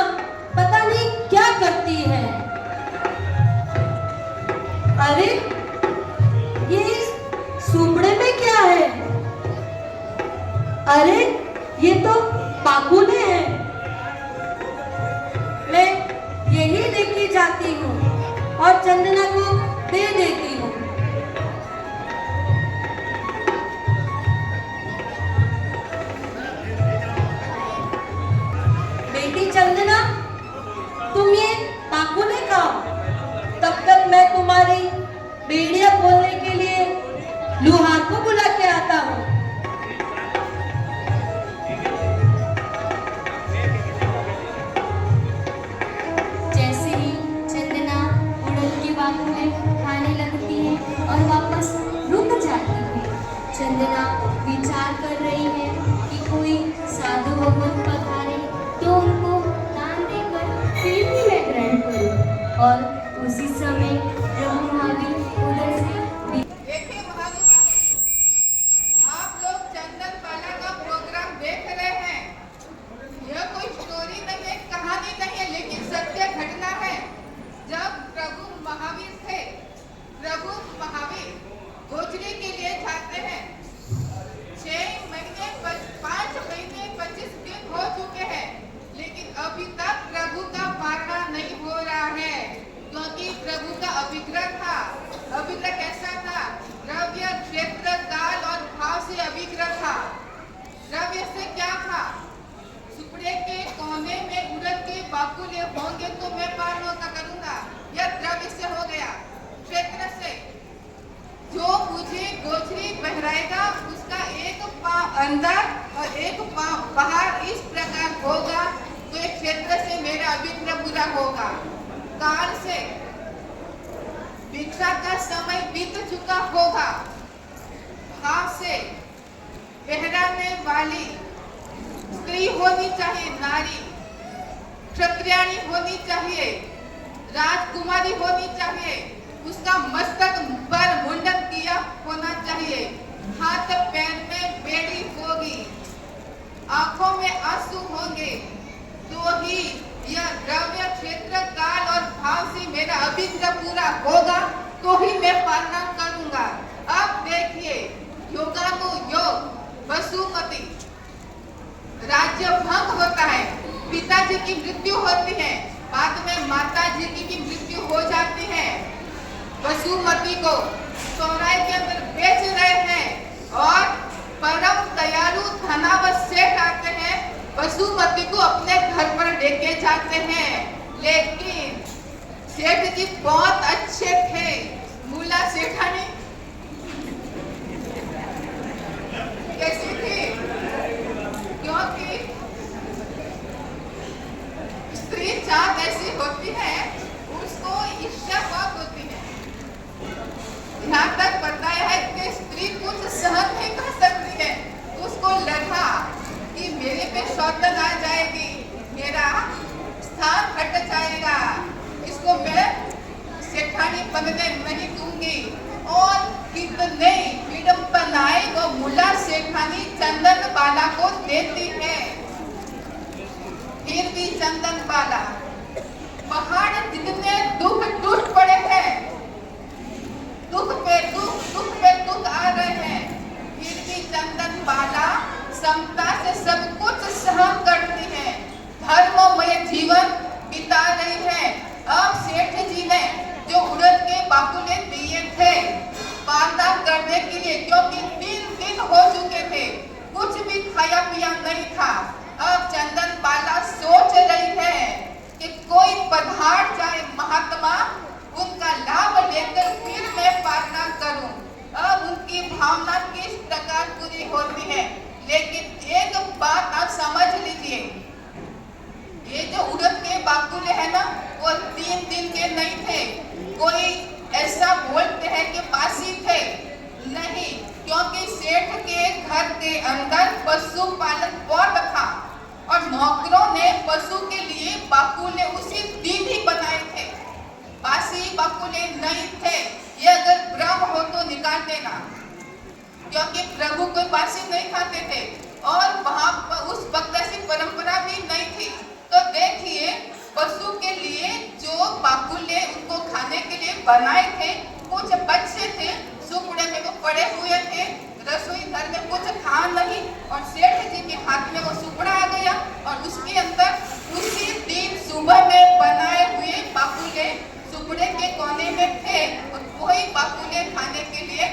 पता नहीं क्या करती है। अरे, ये इस सुपड़े में क्या है? अरे, ये तो बाकुले हैं। मैं यही लेके जाती हूँ और चंदना को दे देती हूँ। बेटी चंदना, तुम ये बाकुले खाओ, तब तक मैं तुम्हारी बेड़िया खोलने के लिए लुहार को बुला के आता हूँ। जैसे ही चंदना उड़द के बाकुले खाने लगती है और वापस रुक जाती है, चंदना विचार कर रही है कि कोई साधु भगवान पधारे तो उनको दान देकर फिर भी मैं ग्रहण करूं। और उसी समय प्रभु महावीर उधर से देखिए महाराज, आप लोग चंदन बाला का प्रोग्राम देख रहे हैं। यह कोई स्टोरी नहीं है, कहानी नहीं है, लेकिन सत्य घटना है। जब प्रभु महावीर थे, प्रभु महावीर गोचरी के लिए जाते हैं। 5 महीने 25 दिन हो चुके हैं, लेकिन अभी तक प्रभु का पारणा नहीं हो रहा है, क्योंकि प्रभु का अभिग्रह था। अभिग्रह कैसा था? द्रव्य, क्षेत्र, काल और भाव से अभिग्रह था। द्रव्य से क्या था? सुपड़े के कोने में उड़द के बाकुले होंगे तो मैं पारणा करूंगा, यह द्रव्य से हो गया। क्षेत्र से जो मुझे गोचरी बहराएगा उसका एक पांव अंदर और एक पांव बाहर इस प्रकार होगा, तो एक क्षेत्र से मेरा अभिग्रह पूरा होगा। काल से भिक्षा का समय बीत चुका होगा। भाव से बहराने वाली स्त्री होनी चाहिए, नारी, क्षत्रियाणी होनी चाहिए, राजकुमारी होनी चाहिए, उसका मस्तक पर मुंडन किया होना चाहिए, हाथ पैर में बेड़ी होगी, आंखों में आंसू होंगे, तो ही यह द्रव्य, क्षेत्र, काल और भाव से मेरा अभिग्रह पूरा होगा, तो ही मैं पारणा करूंगा। अब देखिए, योगानुयोग वसुमती, राज्य भंग होता है, पिताजी की मृत्यु होती है, बाद में माता जी की मृत्यु हो जाती है। वसुमती को चौराहे के अंदर बेच रहे हैं और परम दयालु धनावत सेठ आते हैं, वसुमती को अपने घर पर लेके जाते हैं। लेकिन सेठ जी बहुत अच्छे थे। मूला सेठानी कैसी थी? क्योंकि स्त्री चाह ऐसी होती है, उसको ईर्ष्या बहुत होती है। यहाँ तक बताया है कि स्त्री कुछ सहन नहीं कर सकती है, उसको लगा कि मेरे पे शौतन आ जाएगी, मेरा स्थान हट जाएगा, इसको मैं सेठानी बनने नहीं दूंगी। और कितने विडंबनाएं वो मुला सेठानी चंदन बाला को देती है। फिर भी चंदन बाला, पहाड़ जितने दुख टूट पड़े हैं, दुख पे दुख आ रहे हैं, फिर भी चंदन बाला समता से सब कुछ सहन करती है, धर्ममय जीवन बिता रही है। अब सेठ जी ने जो उड़द के बाकुले दिए थे पारणा करने के लिए, क्योंकि 3 दिन हो चुके थे, कुछ भी खाया पिया नहीं था। अब चंदन बाला सोच रही है कि कोई पधार जाए महात्मा, उनका लाभ लेकर फिर मैं पारणा करूं। अब उनकी भावना किस प्रकार पूरी होती है। लेकिन एक बात आप समझ लीजिए, ये जो उड़द के बाकुले है ना, वो 3 दिन के नहीं थे। कोई ऐसा बोलते हैं कि बासी थे, नहीं, क्योंकि सेठ के घर के अंदर पशु पालन बहुत था और नौकरों ने पशु के लिए बाकुले उसी दिन ही बनाए थे। बासी बाकुले नहीं थे। ये अगर भ्रम हो तो निकाल देना, क्योंकि प्रभु कोई बासी नहीं खाते थे और वहां उस वक्त ऐसी परंपरा भी नहीं थी। तो देखिए, पशु के लिए जो बाकुले उनको खाने के लिए बनाए थे, कुछ बच्चे थे, सुपड़े में वो पड़े हुए थे, रसोई घर में कुछ था नहीं और सेठ जी के हाथ में वो सुपड़ा आ गया झुपड़े के कोने में थे और वही बापुले खाने के लिए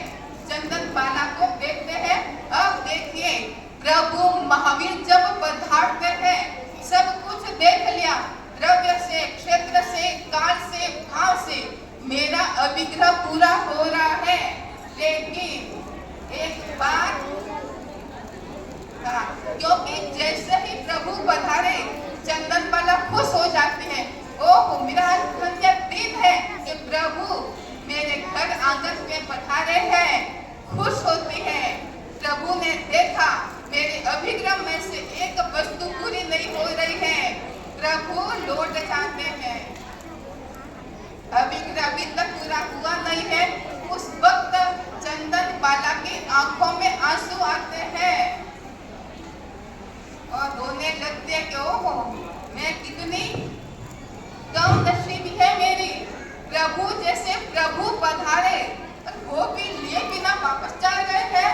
चंदन बाला को देखते हैं। अब देखिए प्रभु महावीर जब पधारते हैं, सब कुछ देख लिया, द्रव्य से, क्षेत्र से, काल से, भाव से मेरा अभिग्रह पूरा हो रहा है। लेकिन एक बात, क्योंकि जैसे ही प्रभु पधारे चंदन बाला खुश हो जाते हैं। ओह मेरा धन्य दिन है कि प्रभु मेरे घर आंगन में पधारे हैं। खुश होती है। प्रभु ने देखा मेरे अभिग्रह में से एक वस्तु पूरी नहीं हो रही है। प्रभु लौट जाते हैं। अभिग्रह अभी तक पूरा हुआ नहीं है। उस वक्त चंदन बाला की आंखों में आंसू आते हैं और रोने लगते हैं कि ओहो मैं कितनी कम नसीबी है मेरी। प्रभु जैसे प्रभु पधारे वो भी लिए बिना वापस चल गए हैं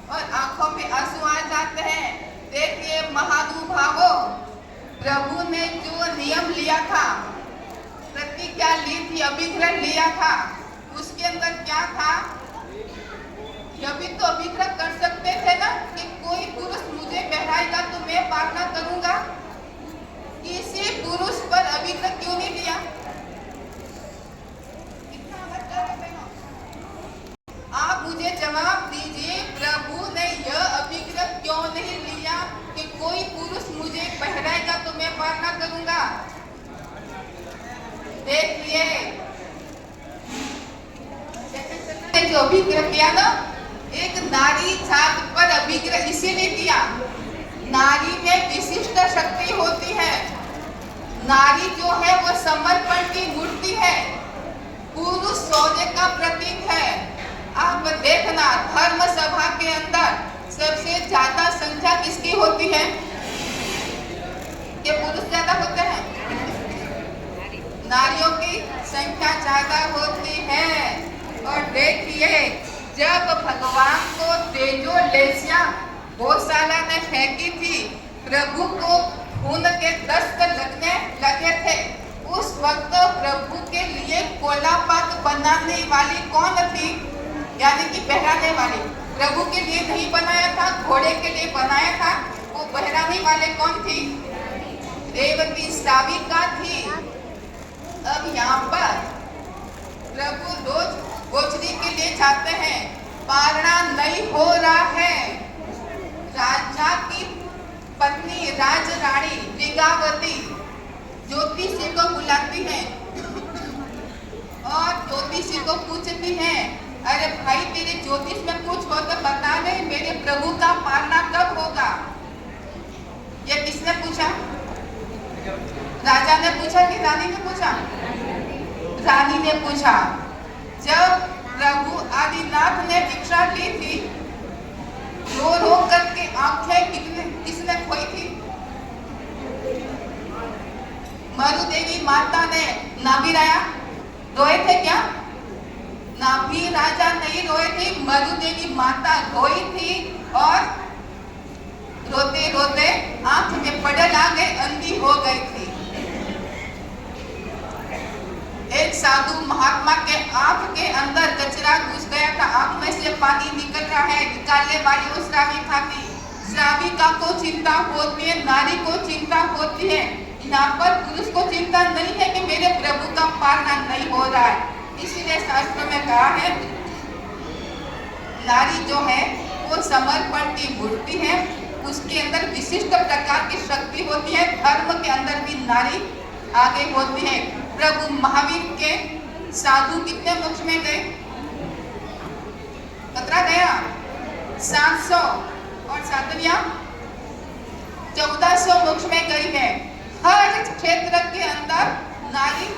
और आंखों में आंसू आ जाते हैं। देखिए महानुभावों, प्रभु ने जो नियम लिया था, प्रतिज्ञा ली थी, अभिग्रह लिया था, उसके अंदर क्या था? यह भी तो अभिग्रह कर सकते थे ना कि कोई पुरुष मुझे बहराएगा तो मैं पालना करूंगा। किसी पुरुष पर अभिग्रह क्यों नहीं लिया? आप मुझे जवाब दीजिए, प्रभु ने यह अभिग्रह क्यों नहीं लिया कि कोई पुरुष मुझे पहराएगा तो मैं पालना करूंगा? देखिए जो अभिग्रह किया ना, एक नारी जात पर अभिग्रह इसीलिए किया। नारी में विशिष्ट शक्ति होती है। नारी जो है वो समर्पण की मूर्ति है, पुरुष सौर्य का प्रतीक है। आप देखना धर्म सभा के अंदर सबसे ज्यादा संख्या किसकी होती है? ये पुरुष ज्यादा होते हैं, नारियों की संख्या ज्यादा होती है। और देखिए जब भगवान को तेजो लेसिया गौशाला ने फेंकी थी, प्रभु को खून के दस्त लगने लगे थे। उस वक्त प्रभु के लिए कोलापात बनाने वाली कौन थी? यानी कि बहराने वाली। प्रभु के लिए नहीं बनाया था, घोड़े के लिए बनाया था। वो बहराने वाले कौन थी? रेवती श्राविका थी। अब यहाँ पर प्रभु रोज गोचरी के लिए जाते हैं, पालना नहीं हो रहा है। राजा की पत्नी राज रानी मृगावती ज्योतिषी को बुलाती है और ज्योतिषी को पूछती है, अरे भाई तेरे ज्योतिष में कुछ हो तो बता दे, मेरे प्रभु का पालना कब होगा? ये किसने पूछा? राजा ने पूछा कि रानी ने पूछा? रानी ने पूछा। जब प्रभु आदिनाथ ने दीक्षा ली थी, रो रो करके आंखें किसने खोई थी? मरु देवी माता ने। नाभि राया रोए थे क्या? नाभि राजा नहीं रोए थे, मरु देवी माता रोई थी और रोते रोते आंख में पड़ल आ गए, अंधी हो गई थी। एक साधु महात्मा के आंख के अंदर कचरा घुस गया था, आंख में से पानी निकल रहा है, निकालने वाली वो श्राविका थी। श्राविका को चिंता होती है, नारी को चिंता होती है। यहाँ पर पुरुष को चिंता नहीं है कि मेरे प्रभु का पालना नहीं हो रहा है। इसीलिए शास्त्र में कहा है नारी जो है वो समर्पण की मूर्ति है, उसके अंदर विशिष्ट प्रकार की शक्ति होती है। धर्म के अंदर भी नारी आगे होती है। प्रभु महावीर के साधु कितने मोक्ष में गए? कतरा गया? 700 और साधवियां 1400 मोक्ष में गई है। हर क्षेत्र के अंदर नारी।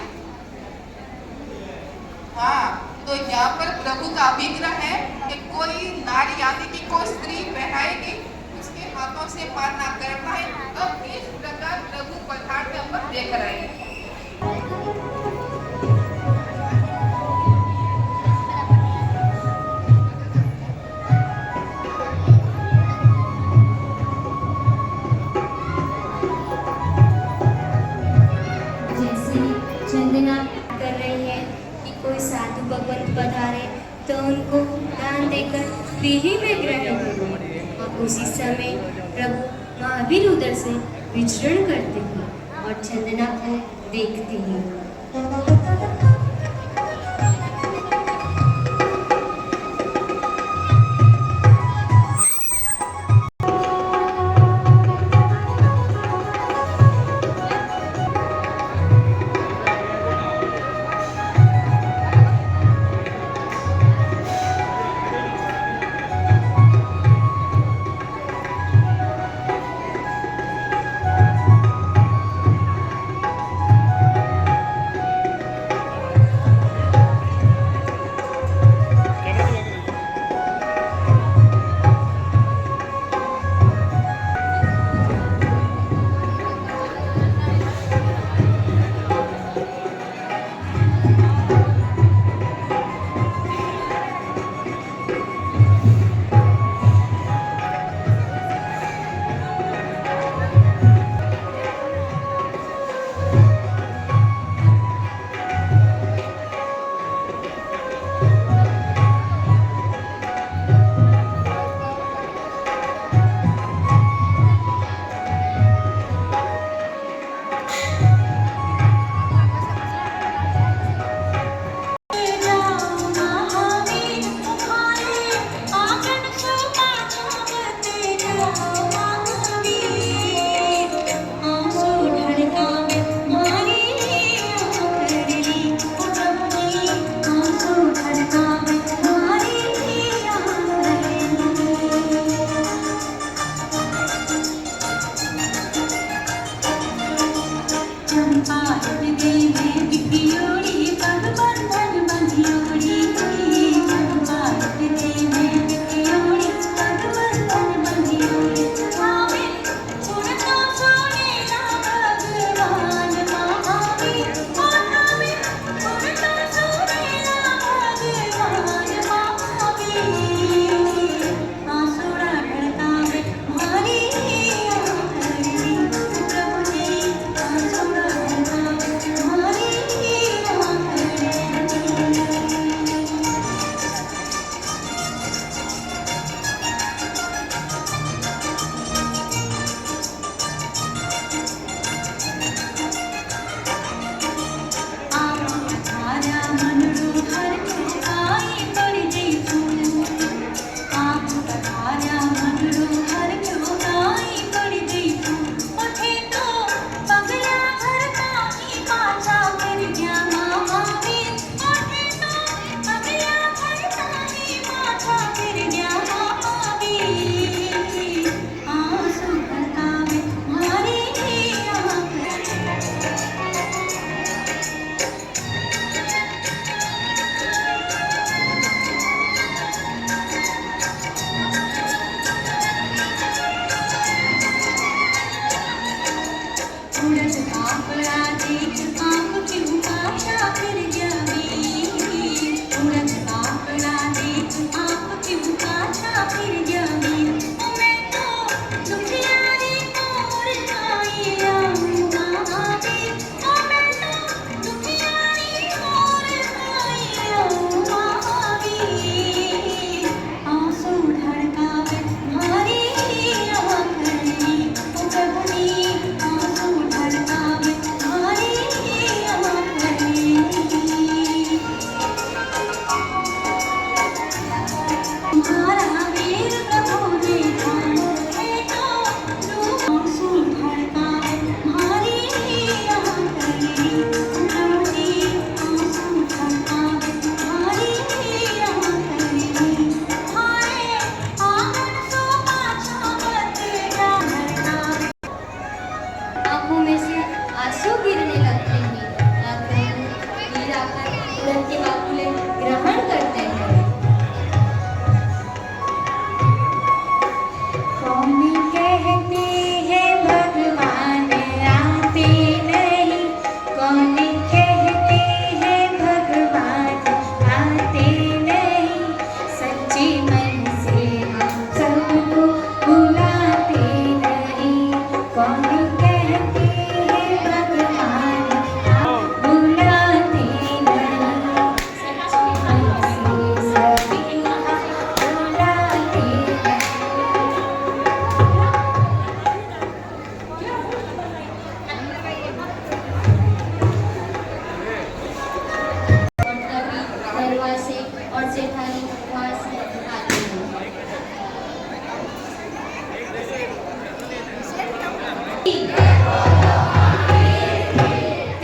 हाँ, तो यहाँ पर प्रभु का अभिग्रह है कि कोई नारी यानी कि कोई स्त्री बहराएगी, उसके हाथों से पालना करना है। अब इस प्रकार प्रभु पधारते हम देख रहे हैं। जैसे चंदना कर रही है भगवंत पधारे तो उनको दान देकर पीढ़ी में ग्रहण करें। और उसी समय प्रभु महावीर उधर से विचरण करते हैं और चंदना को देखते हैं।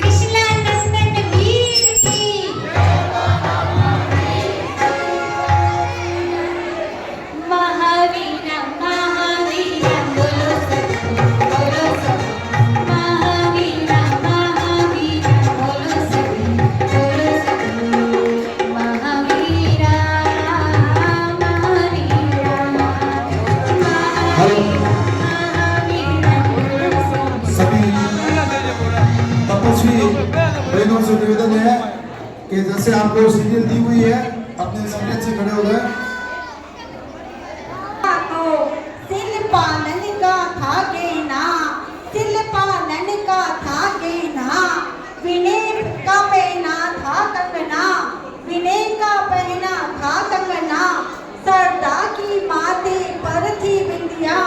कृष्णानंदन वीर की महावीरा महावीरा बोलो सब महावीरा महावीरा बोलो सब महावीरा सभी तपस्वी बहनों से निवेदन है कि जैसे आपको सीरियल दी हुई है अपने सीरियल से खड़े हो गए। सिल पालन का था कहना, सिल पालन का था कहना, विनय का पहना था कंगना, विनय का पहना था कंगना, सरदा की माथे पर थी बिंदिया,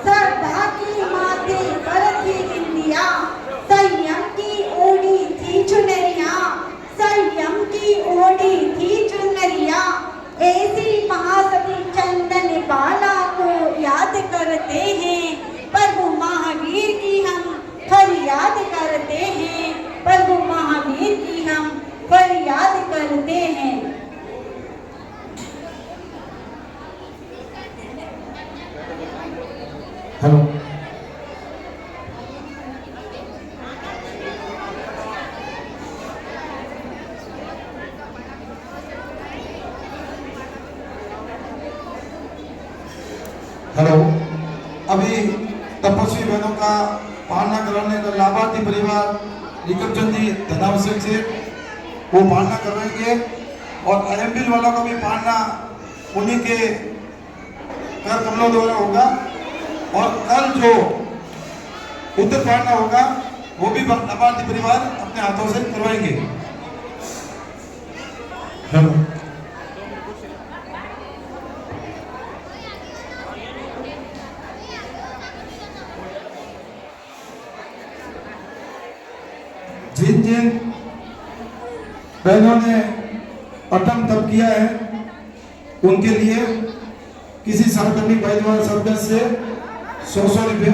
सरदा की माथे पर थी बिंदिया, संयम की ओढ़ी थी चुनरिया, संयम की ओढ़ी थी चुनरिया, ऐसी महासती चंदन बाला को याद करते हैं, प्रभु महावीर की हम फरियाद करते हैं, प्रभु महावीर की हम फरियाद करते हैं। हेलो, हेलो, अभी तपस्वी बहनों का पालना कराने का लाभार्थी परिवार निकमचंद जी धनावश्यक से वो पालना करवाएंगे और आईएमबिल वालों का भी पालना उन्हीं के कर कमलों द्वारा होगा और कल जो उत्तर पालना होगा वो भी लाभार्थी परिवार अपने हाथों से करवाएंगे। हेलो, जिन जिन बहनों ने अटम तप किया है उनके लिए किसी सार्वजनिक परिवार सदस्य से 100 रुपये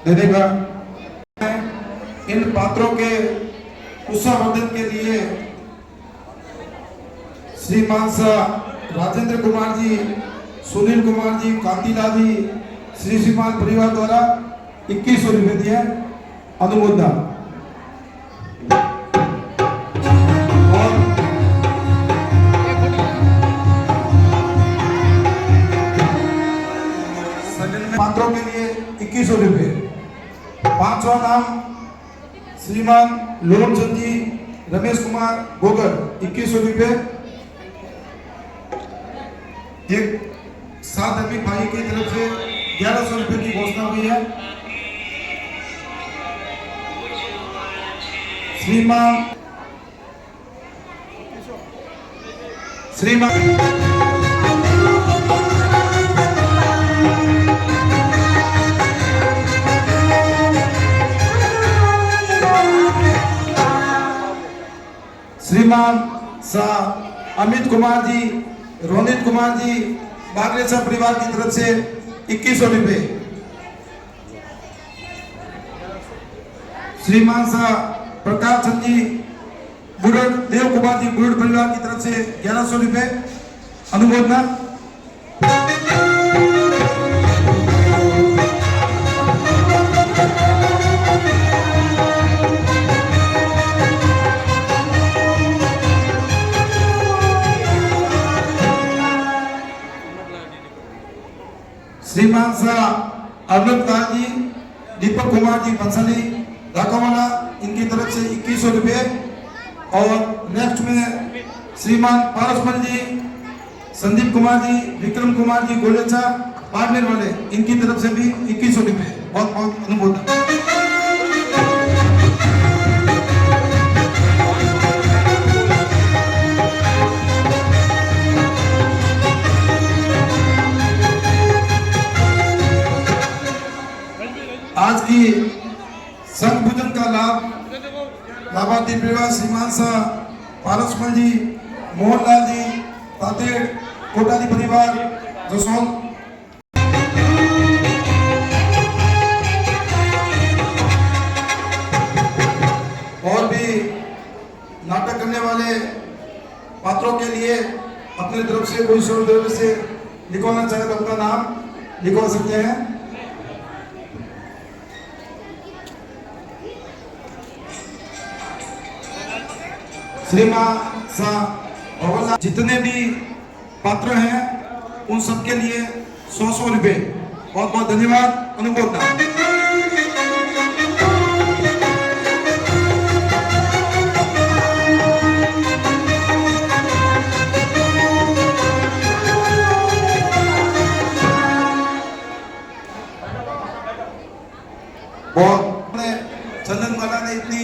देने का। इन पात्रों के उत्साहवर्धन के लिए श्रीमान राजेंद्र कुमार जी, सुनील कुमार जी, कांतिलाल जी, श्रीमान परिवार द्वारा 2100 रुपये दिए अनुमोदना। पात्रों के लिए 2100 रुपये। 5वां नाम श्रीमान लोणचंद जी, रमेश कुमार गोगर 2100 रुपये। एक 7 धार्मिक भाई की तरफ से 1100 रुपये की घोषणा हुई है। श्रीमान शाह अमित कुमार जी, रोनित कुमार जी, बागरेचा परिवार की तरफ से 2100 रुपये। श्रीमान शाह प्रकाश चंद जी, बुढ़ देव कुमार जी, बुढ़ परिवार की तरफ से 1100 रुपये अनुमोदना। श्रीमान शाह अर्नब खान जी, दीपक कुमार जी बंसली राकावाला, इनकी तरफ से 2100 रुपये। और नेक्स्ट में श्रीमान पारसमल जी, संदीप कुमार जी, विक्रम कुमार जी गोलेचा बाड़मेर वाले, इनकी तरफ से भी 2100 रुपये। बहुत बहुत अनुमोदन। आज की संघ भोजन का लाभ लाभार्थी परिवार श्रीमान शाह पारसमल जी, मोहनलाल जी, तातेड़ कोटाली परिवार जसोल। पात्रों के लिए अपनी तरफ से कोई शुभ से लिखवाना चाहे तो अपना नाम लिखवा सकते हैं। श्रीमान सा भगवान जितने भी पात्र हैं उन सबके लिए 100 रुपए। बहुत बहुत धन्यवाद। अनुमोदना। बहुत चंदन माला ने इतनी